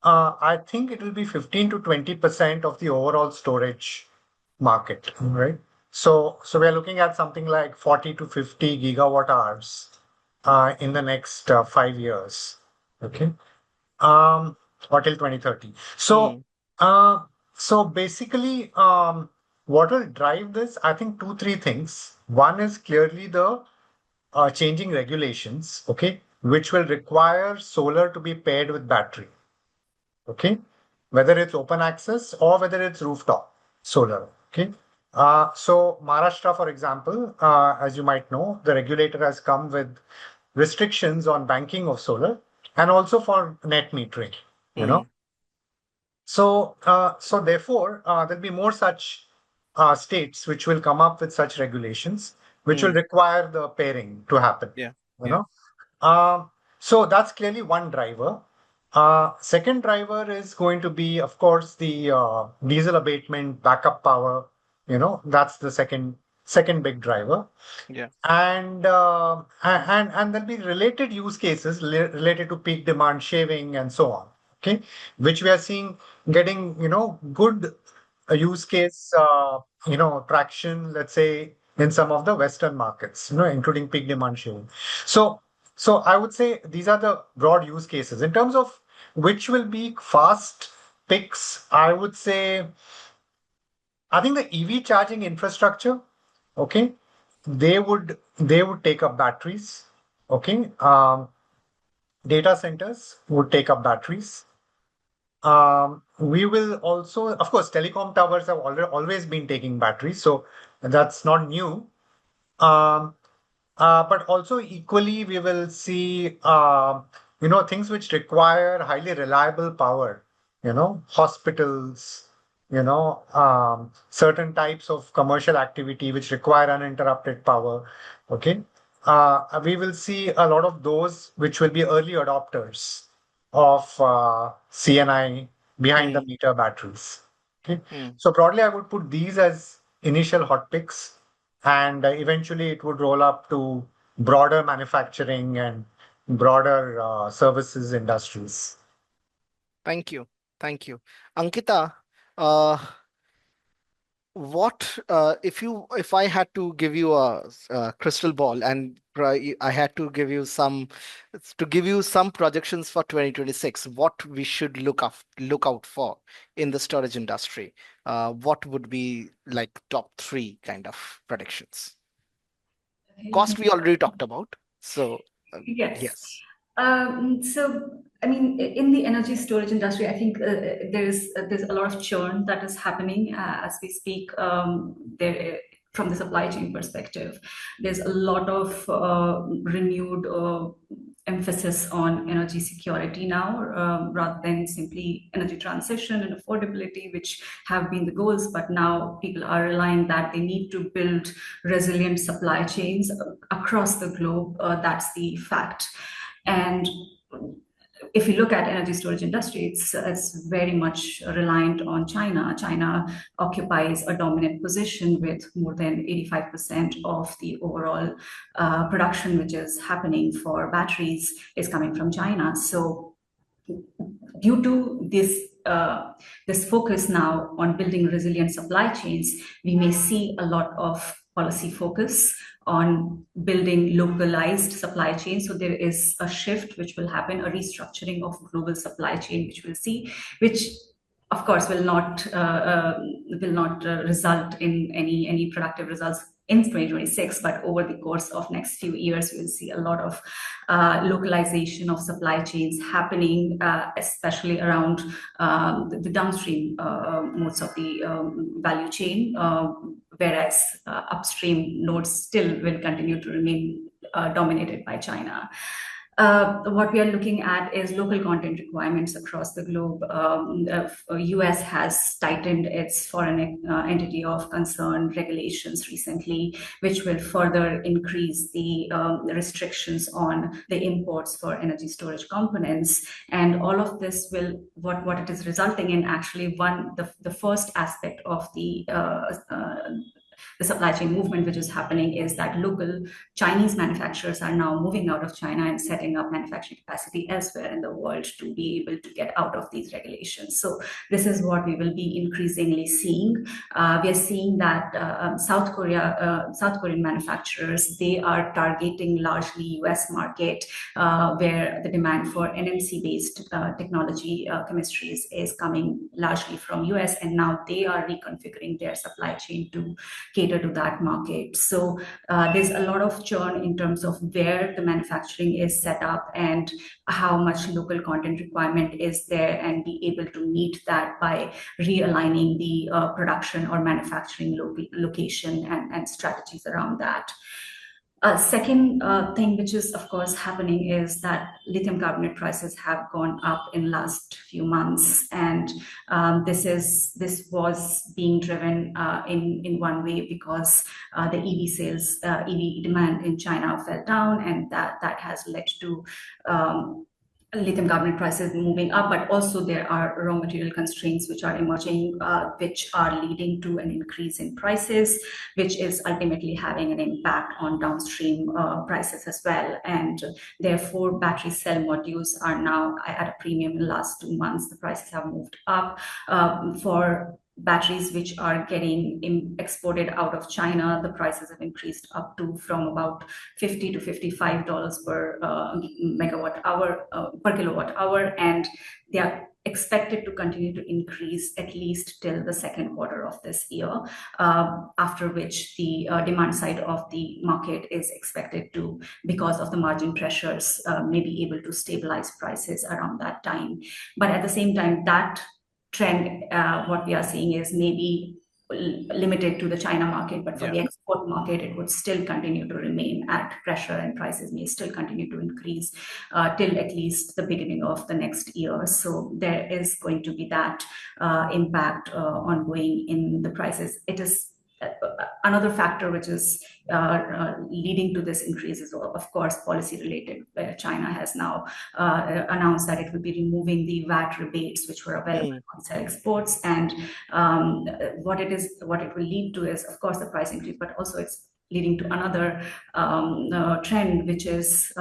I think it will be 15 to 20% of the overall storage market, right? So we're looking at something like 40 to 50 gigawatt hours in the next 5 years, okay? Or till 2030. So basically, what will drive this? I think 2, 3 things. One is clearly the changing regulations, okay, which will require solar to be paired with battery, okay, whether it's open access or whether it's rooftop solar, okay. So Maharashtra, for example, as you might know, the regulator has come with restrictions on banking of solar and also for net metering, you know. So therefore, there'll be more such states which will come up with such regulations, which will require the pairing to happen. Yeah. You know, so that's clearly one driver. Second driver is going to be, of course, the diesel abatement, backup power. You know, that's the second big driver. Yeah. And there'll be related use cases related to peak demand shaving and so on. Okay, which we are seeing getting, you know, good use case, you know, traction, let's say, in some of the Western markets, you know, including peak demand shaving. So I would say these are the broad use cases. In terms of which will be fast picks, I would say, I think the EV charging infrastructure, okay, they would take up batteries, okay. Data centers would take up batteries. We will also, of course, telecom towers have always been taking batteries, so that's not new. But also equally, we will see, you know, things which require highly reliable power, you know, hospitals, you know, certain types of commercial activity which require uninterrupted power. Okay. We will see a lot of those which will be early adopters of CNI behind the meter batteries. Okay. So broadly, I would put these as initial hot picks, and eventually it would roll up to broader manufacturing and broader services industries. Thank you. Thank you. Ankita, uh, what if I had to give you a crystal ball, and I had to give you some projections for 2026, what we should look out for in the storage industry, what would be like top 3 kind of predictions? Cost we already talked about. So Yes. yes. So, I mean, in the energy storage industry, I think there's a lot of churn that is happening as we speak. From the supply chain perspective, there's a lot of renewed emphasis on energy security now, rather than simply energy transition and affordability, which have been the goals. But now people are relying that they need to build resilient supply chains across the globe. That's the fact. And if you look at energy storage industry, it's very much reliant on China. China occupies a dominant position with more than 85% of the overall production, which is happening for batteries, is coming from China. So due to this focus now on building resilient supply chains, we may see a lot of policy focus on building localized supply chains. So there is a shift which will happen, a restructuring of global supply chain, which we'll see, which of course will not result in any productive results in 2026, but over the course of next few years, we'll see a lot of localization of supply chains happening, especially around the downstream modes of the value chain, whereas upstream nodes still will continue to remain dominated by China. What we are looking at is local content requirements across the globe. US has tightened its foreign entity of concern regulations recently, which will further increase the restrictions on the imports for energy storage components. And all of this will, what it is resulting in, actually, the first aspect of the supply chain movement which is happening is that local Chinese manufacturers are now moving out of China and setting up manufacturing capacity elsewhere in the world to be able to get out of these regulations. So this is what we will be increasingly seeing. We are seeing that South Korean manufacturers, they are targeting largely US market, where the demand for NMC-based technology chemistries is coming largely from US, and now they are reconfiguring their supply chain to cater to that market. So there's a lot of churn in terms of where the manufacturing is set up and how much local content requirement is there, and be able to meet that by realigning the production or manufacturing location and strategies around that. Second thing which is of course happening is that lithium carbonate prices have gone up in last few months, and this was being driven in one way because the EV demand in China fell down, and that has led to lithium carbonate prices moving up, but also there are raw material constraints which are emerging, which are leading to an increase in prices, which is ultimately having an impact on downstream prices as well. And therefore, battery cell modules are now at a premium in the last 2 months. The prices have moved up for batteries which are getting exported out of China. The prices have increased up to from about $50 to $55 per kilowatt hour, and they are expected to continue to increase at least till the second quarter of this year, after which the demand side of the market is expected to, because of the margin pressures, may be able to stabilize prices around that time. But at the same time, that trend, what we are seeing is maybe limited to the China market, but for the export market, it would still continue to remain at pressure, and prices may still continue to increase till at least the beginning of the next year. So there is going to be that impact ongoing in the prices. It is another factor which is leading to this increase is, of course, policy related, where China has now announced that it will be removing the VAT rebates which were available on cell exports. And what it will lead to is, of course, the price increase, but also it's leading to another trend, which is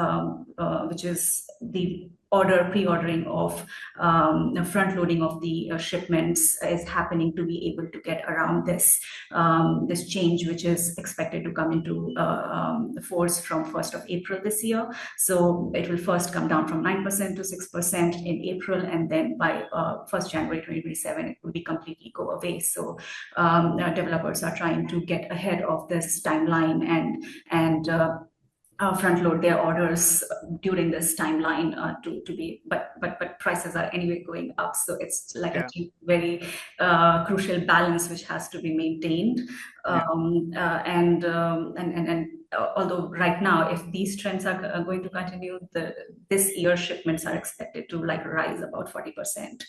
the pre-ordering of front loading of the shipments is happening to be able to get around this change, which is expected to come into force from 1st of April this year. So it will first come down from 9% to 6% in April, and then by 1st January 2027, it will be completely go away. So developers are trying to get ahead of this timeline and front load their orders during this timeline to be, but prices are anyway going up, so it's like a very crucial balance which has to be maintained. And although right now, if these trends are going to continue, this year shipments are expected to rise about 40%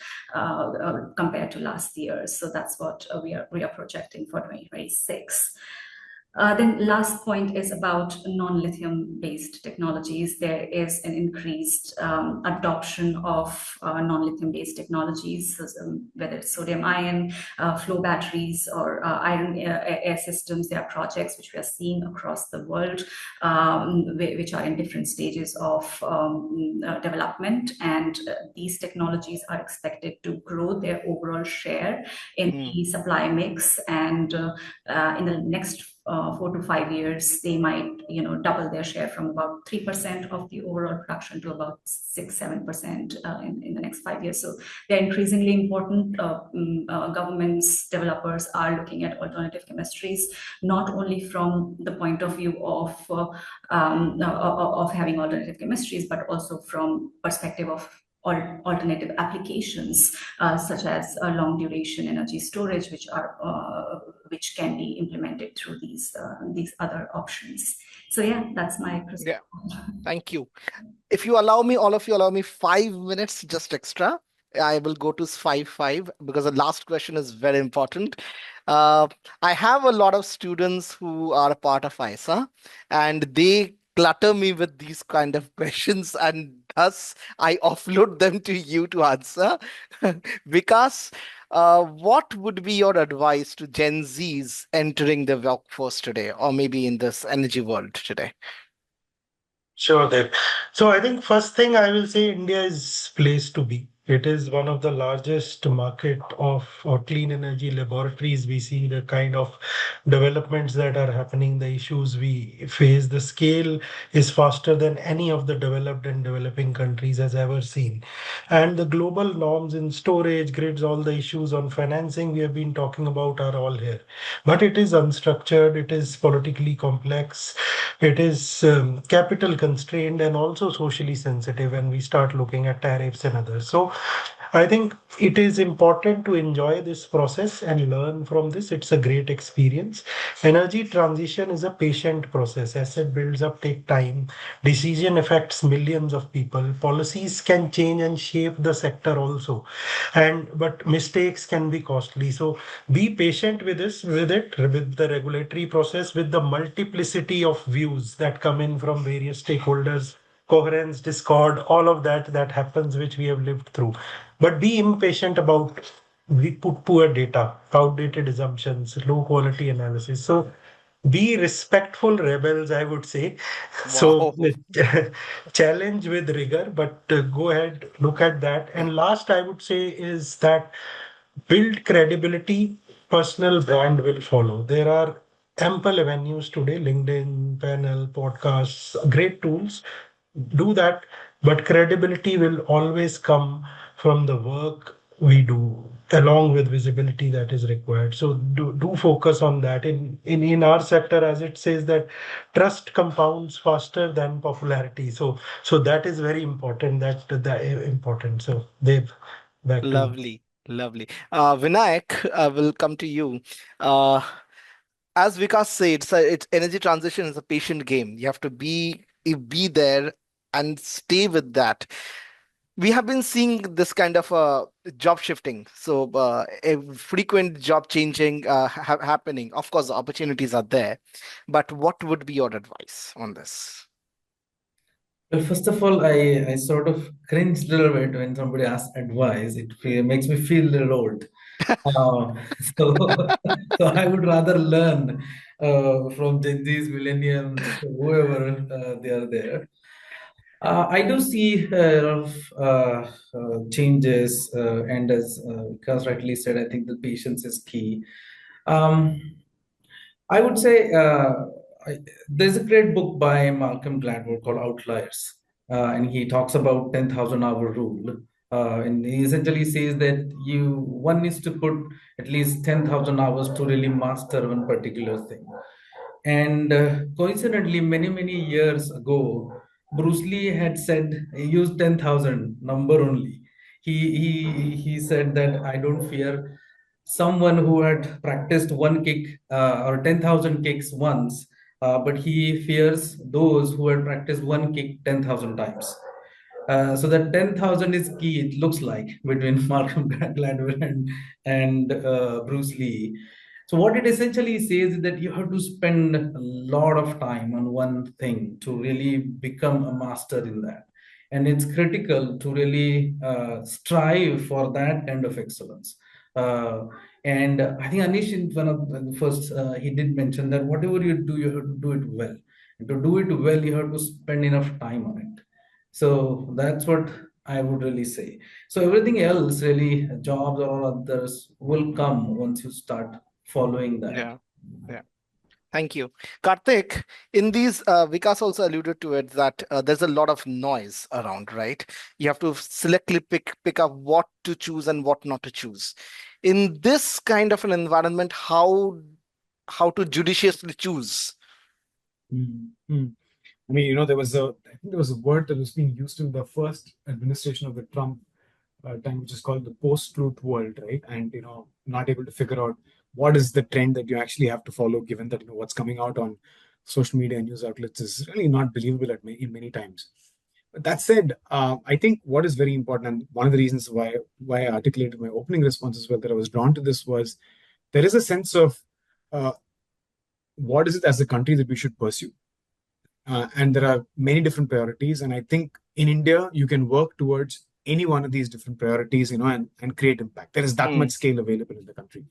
compared to last year. So that's what we are projecting for 2026. Then last point is about non-lithium based technologies. There is an increased adoption of non-lithium based technologies, whether it's sodium-ion flow batteries or iron air systems. There are projects which we are seeing across the world, which are in different stages of development, and these technologies are expected to grow their overall share in the supply mix, and in the next 4 to 5 years, they might double their share from about 3% of the overall production to about 6-7% in the next 5 years. So they're increasingly important. Governments, developers are looking at alternative chemistries, not only from the point of view of having alternative chemistries, but also from perspective of alternative applications such as long duration energy storage, which can be implemented through these other options. So yeah, that's my perspective. Thank you. If you allow me, all of you allow me 5 minutes just extra. I will go to 5 because the last question is very important. I have a lot of students who are a part of IESA, and they clutter me with these kind of questions, and thus I offload them to you to answer. Vikas, what would be your advice to Gen Zs entering the workforce today, or maybe in this energy world today? Sure, Dev. So I think first thing I will say, India is place to be. It is one of the largest market of clean energy laboratories. We see the kind of developments that are happening, the issues we face. The scale is faster than any of the developed and developing countries has ever seen. And the global norms in storage, grids, all the issues on financing we have been talking about are all here. But it is unstructured, it is politically complex, it is capital constrained, and also socially sensitive when we start looking at tariffs and others. So I think it is important to enjoy this process and learn from this. It's a great experience. Energy transition is a patient process. Asset builds up, take time. Decision affects millions of people. Policies can change and shape the sector also. But mistakes can be costly. So be patient with with the regulatory process, with the multiplicity of views that come in from various stakeholders, coherence, discord, all of that happens, which we have lived through. But be impatient about we put poor data, outdated assumptions, low quality analysis. So be respectful rebels, I would say. So challenge with rigor, but go ahead, look at that. And last I would say is that build credibility, personal brand will follow. There are ample avenues today, LinkedIn, panel, podcasts, great tools. Do that, but credibility will always come from the work we do along with visibility that is required. So do focus on that. In our sector, as it says, that trust compounds faster than popularity. So that is very important. Important. So Dev, back to you. Lovely. Vinayak, will come to you. As Vikas said, it's energy transition is a patient game. You have to be there and stay with that. We have been seeing this kind of job shifting, so a frequent job changing happening. Of course, the opportunities are there, but what would be your advice on this? Well, first of all, I sort of cringe a little bit when somebody asks advice. It makes me feel a little old. So I would rather learn from Gen Zs, millennials, whoever they are there. I do see a lot of changes, and as Vikas rightly said, I think the patience is key. Um, I would say I, there's a great book by Malcolm Gladwell called Outliers, and he talks about 10,000 hour rule. And he essentially says that one needs to put at least 10,000 hours to really master one particular thing. And coincidentally, many years ago, Bruce Lee had said he used 10,000 number only. He said that I don't fear someone who had practiced one kick or 10,000 kicks once, but he fears those who had practiced one kick 10,000 times. So that 10,000 is key, it looks like, between Malcolm Gladwell and Bruce Lee. So what it essentially says is that you have to spend a lot of time on one thing to really become a master in that. And it's critical to really strive for that kind of excellence. And I think Anish, in one of the first, he did mention that whatever you do, you have to do it well. And to do it well, you have to spend enough time on it. So that's what I would really say. So everything else, really, jobs or others, will come once you start following that. Yeah. Yeah. Thank you. Karthik, in these, Vikas also alluded to it that there's a lot of noise around, right? You have to selectively pick up what to choose and what not to choose. In this kind of an environment, how to judiciously choose? Mm-hmm. I mean, I think there was a word that was being used in the first administration of the Trump time, which is called the post-truth world, right? And not able to figure out what is the trend that you actually have to follow, given that what's coming out on social media and news outlets is really not believable in many times. But that said, I think what is very important, and one of the reasons why I articulated my opening response as well, that I was drawn to this, was there is a sense of what is it as a country that we should pursue. And there are many different priorities. And I think in India, you can work towards any one of these different priorities, and create impact. There is that much scale available in the country.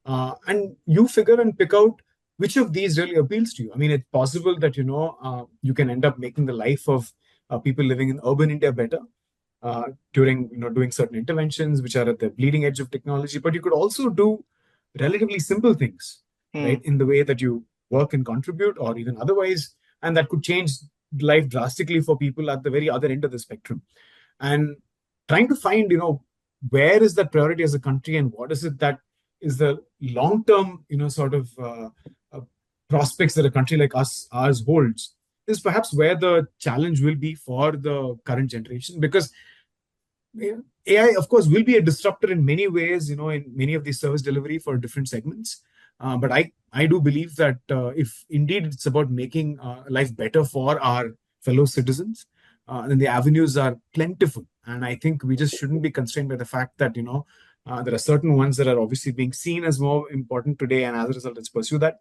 And you figure and pick out which of these really appeals to you. I mean, it's possible that, you can end up making the life of people living in urban India better during, doing certain interventions, which are at the bleeding edge of technology. But you could also do relatively simple things, right, in the way that you work and contribute, or even otherwise, and that could change life drastically for people at the very other end of the spectrum. And trying to find, where is that priority as a country, and what is it that is the long-term, sort of prospects that a country like ours holds, is perhaps where the challenge will be for the current generation. Because AI, of course, will be a disruptor in many ways, in many of these service delivery for different segments. But I do believe that if indeed it's about making life better for our fellow citizens, then the avenues are plentiful. And I think we just shouldn't be constrained by the fact that, there are certain ones that are obviously being seen as more important today. And as a result, let's pursue that.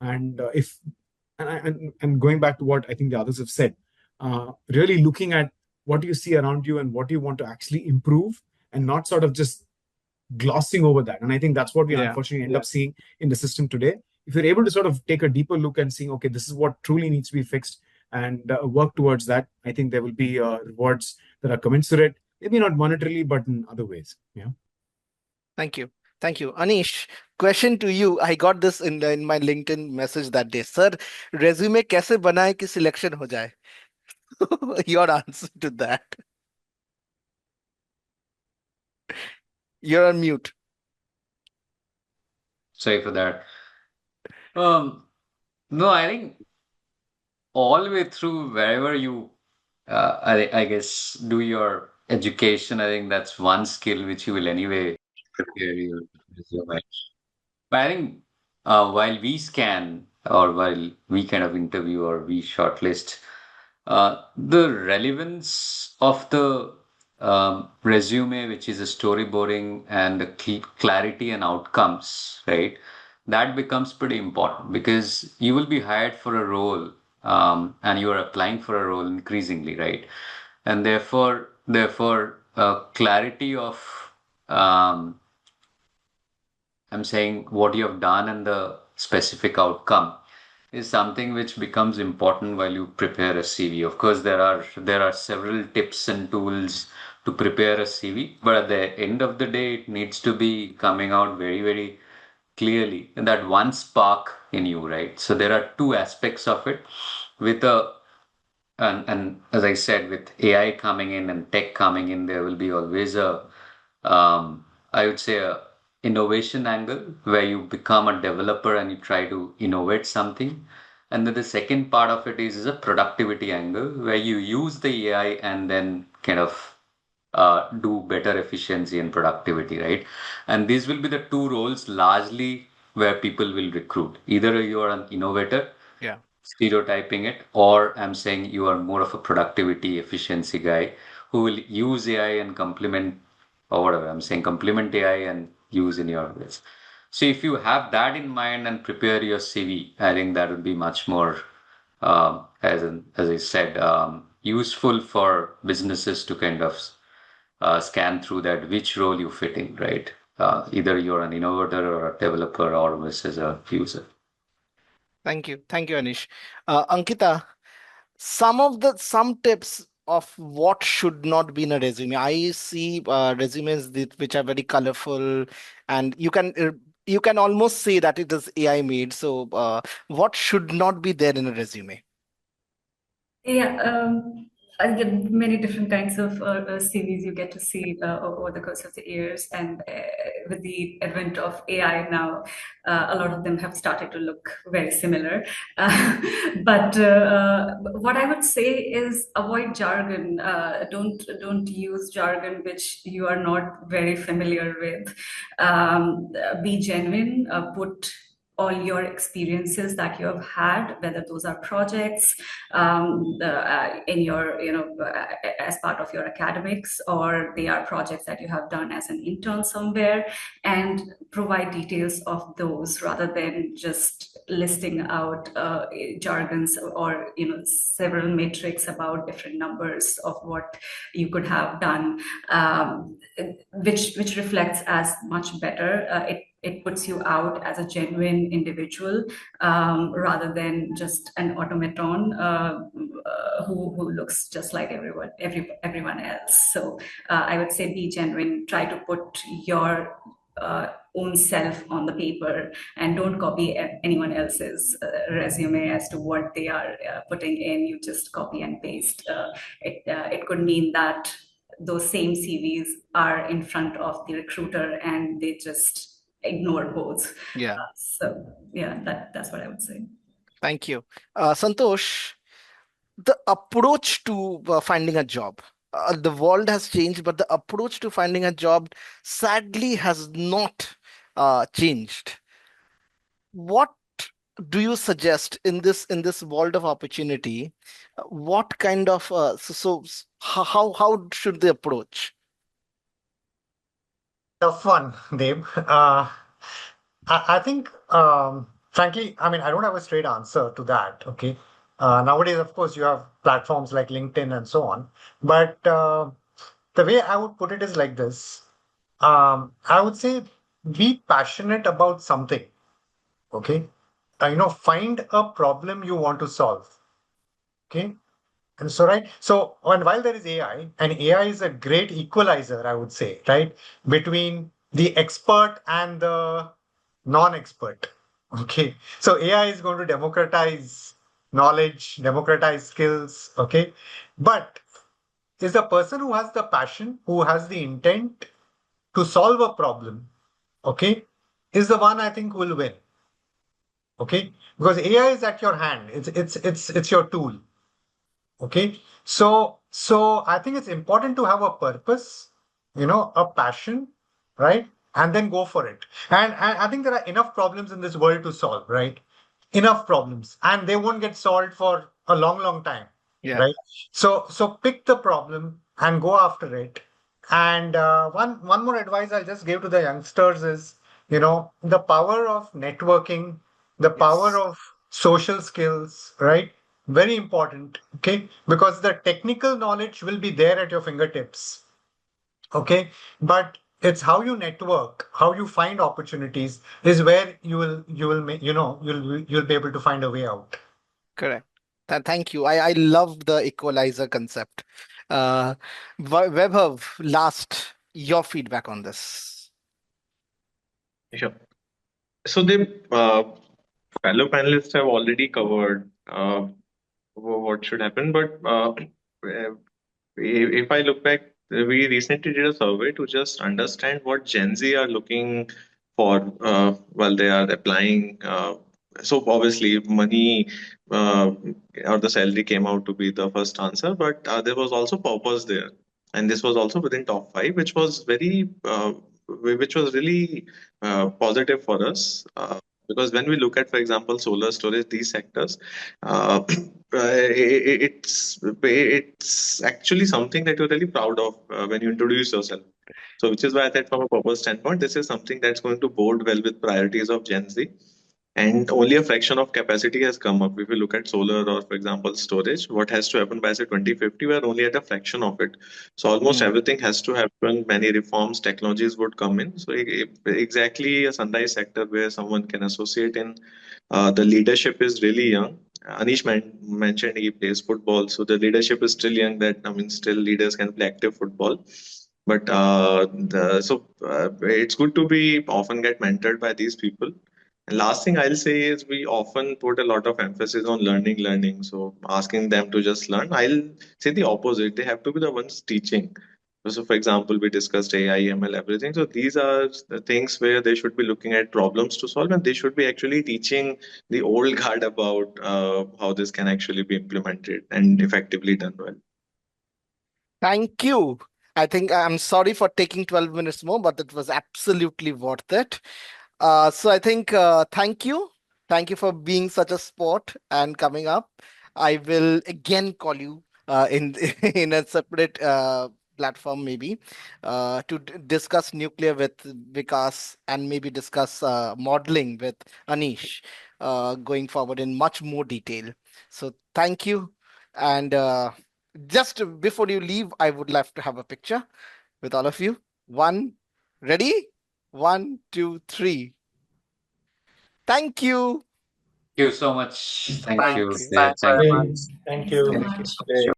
And and going back to what I think the others have said, really looking at what you see around you and what you want to actually improve, and not sort of just glossing over that. And I think that's what we unfortunately end up seeing in the system today. If you're able to sort of take a deeper look and seeing, okay, this is what truly needs to be fixed, and work towards that, I think there will be rewards that are commensurate, maybe not monetarily, but in other ways. Yeah. Thank you. Thank you. Anish, question to you. I got this in my LinkedIn message that day. Sir, resume कैसे बनाए कि selection हो जाए? Your answer to that. You're on mute. Sorry for that. No, I think all the way through, wherever you, I guess, do your education, I think that's one skill which you will anyway prepare your resume. But I think while we scan, or while we kind of interview or we shortlist, the relevance of the resume, which is a storyboarding, and the clarity and outcomes, right? That becomes pretty important, because you will be hired for a role, and you are applying for a role increasingly, right? And therefore, clarity of I'm saying what you have done and the specific outcome is something which becomes important while you prepare a CV. Of course, there are several tips and tools to prepare a CV, but at the end of the day, it needs to be coming out very, very clearly that one spark in you, right? So there are two aspects of it. With a and as I said, with AI coming in and tech coming in, there will be always I would say, a innovation angle where you become a developer and you try to innovate something. And then the second part of it is a productivity angle where you use the AI and then kind of do better efficiency and productivity, right? And these will be the two roles largely where people will recruit. Either you are an innovator, Yeah. stereotyping it, or I'm saying you are more of a productivity efficiency guy who will use AI and complement, or whatever I'm saying, complement AI and use in your ways. So if you have that in mind and prepare your CV, I think that would be much more, as I said, useful for businesses to kind of scan through that which role you fit in, right? Either you're an innovator or a developer or versus a user. Thank you. Thank you, Anish. Ankita, some tips of what should not be in a resume. I see resumes which are very colorful, and you can almost say that it is AI made. So, what should not be there in a resume? Yeah, I get many different kinds of CVs you get to see over the course of the years, and with the advent of AI now, a lot of them have started to look very similar. But what I would say is avoid jargon. Don't use jargon which you are not very familiar with. Be genuine. Put all your experiences that you have had, whether those are projects in your, as part of your academics, or they are projects that you have done as an intern somewhere, and provide details of those rather than just listing out jargons or several metrics about different numbers of what you could have done, which reflects as much better. It puts you out as a genuine individual rather than just an automaton who looks just like everyone else. So I would say be genuine. Try to put your own self on the paper and don't copy anyone else's resume as to what they are putting in. You just copy and paste. It could mean that those same CVs are in front of the recruiter and they just ignore both. Yeah. So yeah, that's what I would say. Thank you. Santosh, the approach to finding a job. The world has changed, but the approach to finding a job sadly has not changed. What do you suggest in this world of opportunity? What kind of how should they approach? Tough one, Dave. I think, frankly, I mean, I don't have a straight answer to that. Okay. Nowadays, of course, you have platforms like LinkedIn and so on. But the way I would put it is like this. I would say be passionate about something. Okay. Find a problem you want to solve. Okay. And so, right. So, while there is AI, and AI is a great equalizer, I would say, right, between the expert and the non-expert. Okay. So, AI is going to democratize knowledge, democratize skills. Okay. But is the person who has the passion, who has the intent to solve a problem, okay, is the one I think will win. Okay. Because AI is at your hand. It's your tool. Okay. So I think it's important to have a purpose, a passion, right? And then go for it. And I think there are enough problems in this world to solve, right? Enough problems. And they won't get solved for a long, long time. Yeah. Right. So pick the problem and go after it. And one more advice I'll just give to the youngsters is, the power of networking, the power Yes. of social skills, right? Very important, okay? Because the technical knowledge will be there at your fingertips, okay? But It's how you network, how you find opportunities is where you'll be able to find a way out. Correct. Thank you. I love the equalizer concept. Uh, Vaibhav, last, your feedback on this. Sure. So the fellow panelists have already covered what should happen, but if I look back, we recently did a survey to just understand what Gen Z are looking for while they are applying. So obviously, money or the salary came out to be the first answer, but there was also purpose there, and this was also within top five, which was really positive for us. Because when we look at, for example, solar storage, these sectors, it's actually something that you're really proud of when you introduce yourself. So, which is why I said from a purpose standpoint, this is something that's going to bode well with priorities of Gen Z. And only a fraction of capacity has come up. If you look at solar or, for example, storage, what has to happen by say 2050, we're only at a fraction of it. So almost everything has to happen. Many reforms, technologies would come in. So exactly a sunrise sector where someone can associate in. The leadership is really young. Anish mentioned he plays football, so the leadership is still young. That I mean, still leaders can play active football. But it's good to be often get mentored by these people. And last thing I'll say is we often put a lot of emphasis on learning. So asking them to just learn, I'll say the opposite. They have to be the ones teaching. So, for example, we discussed AI, ML, everything. So these are the things where they should be looking at problems to solve, and they should be actually teaching the old guard about how this can actually be implemented and effectively done well. Thank you. I think I'm sorry for taking 12 minutes more, but it was absolutely worth it. So I think thank you. Thank you for being such a sport and coming up. I will again call you in in a separate platform maybe to discuss nuclear with Vikas and maybe discuss modeling with Anish going forward in much more detail. So thank you. And just before you leave, I would love to have a picture with all of you. One, ready? 1, 2, 3. Thank you. Thank you so much. Thank you. Thank you. Thank you. Thank Thank you so you. Thank you. much. Great.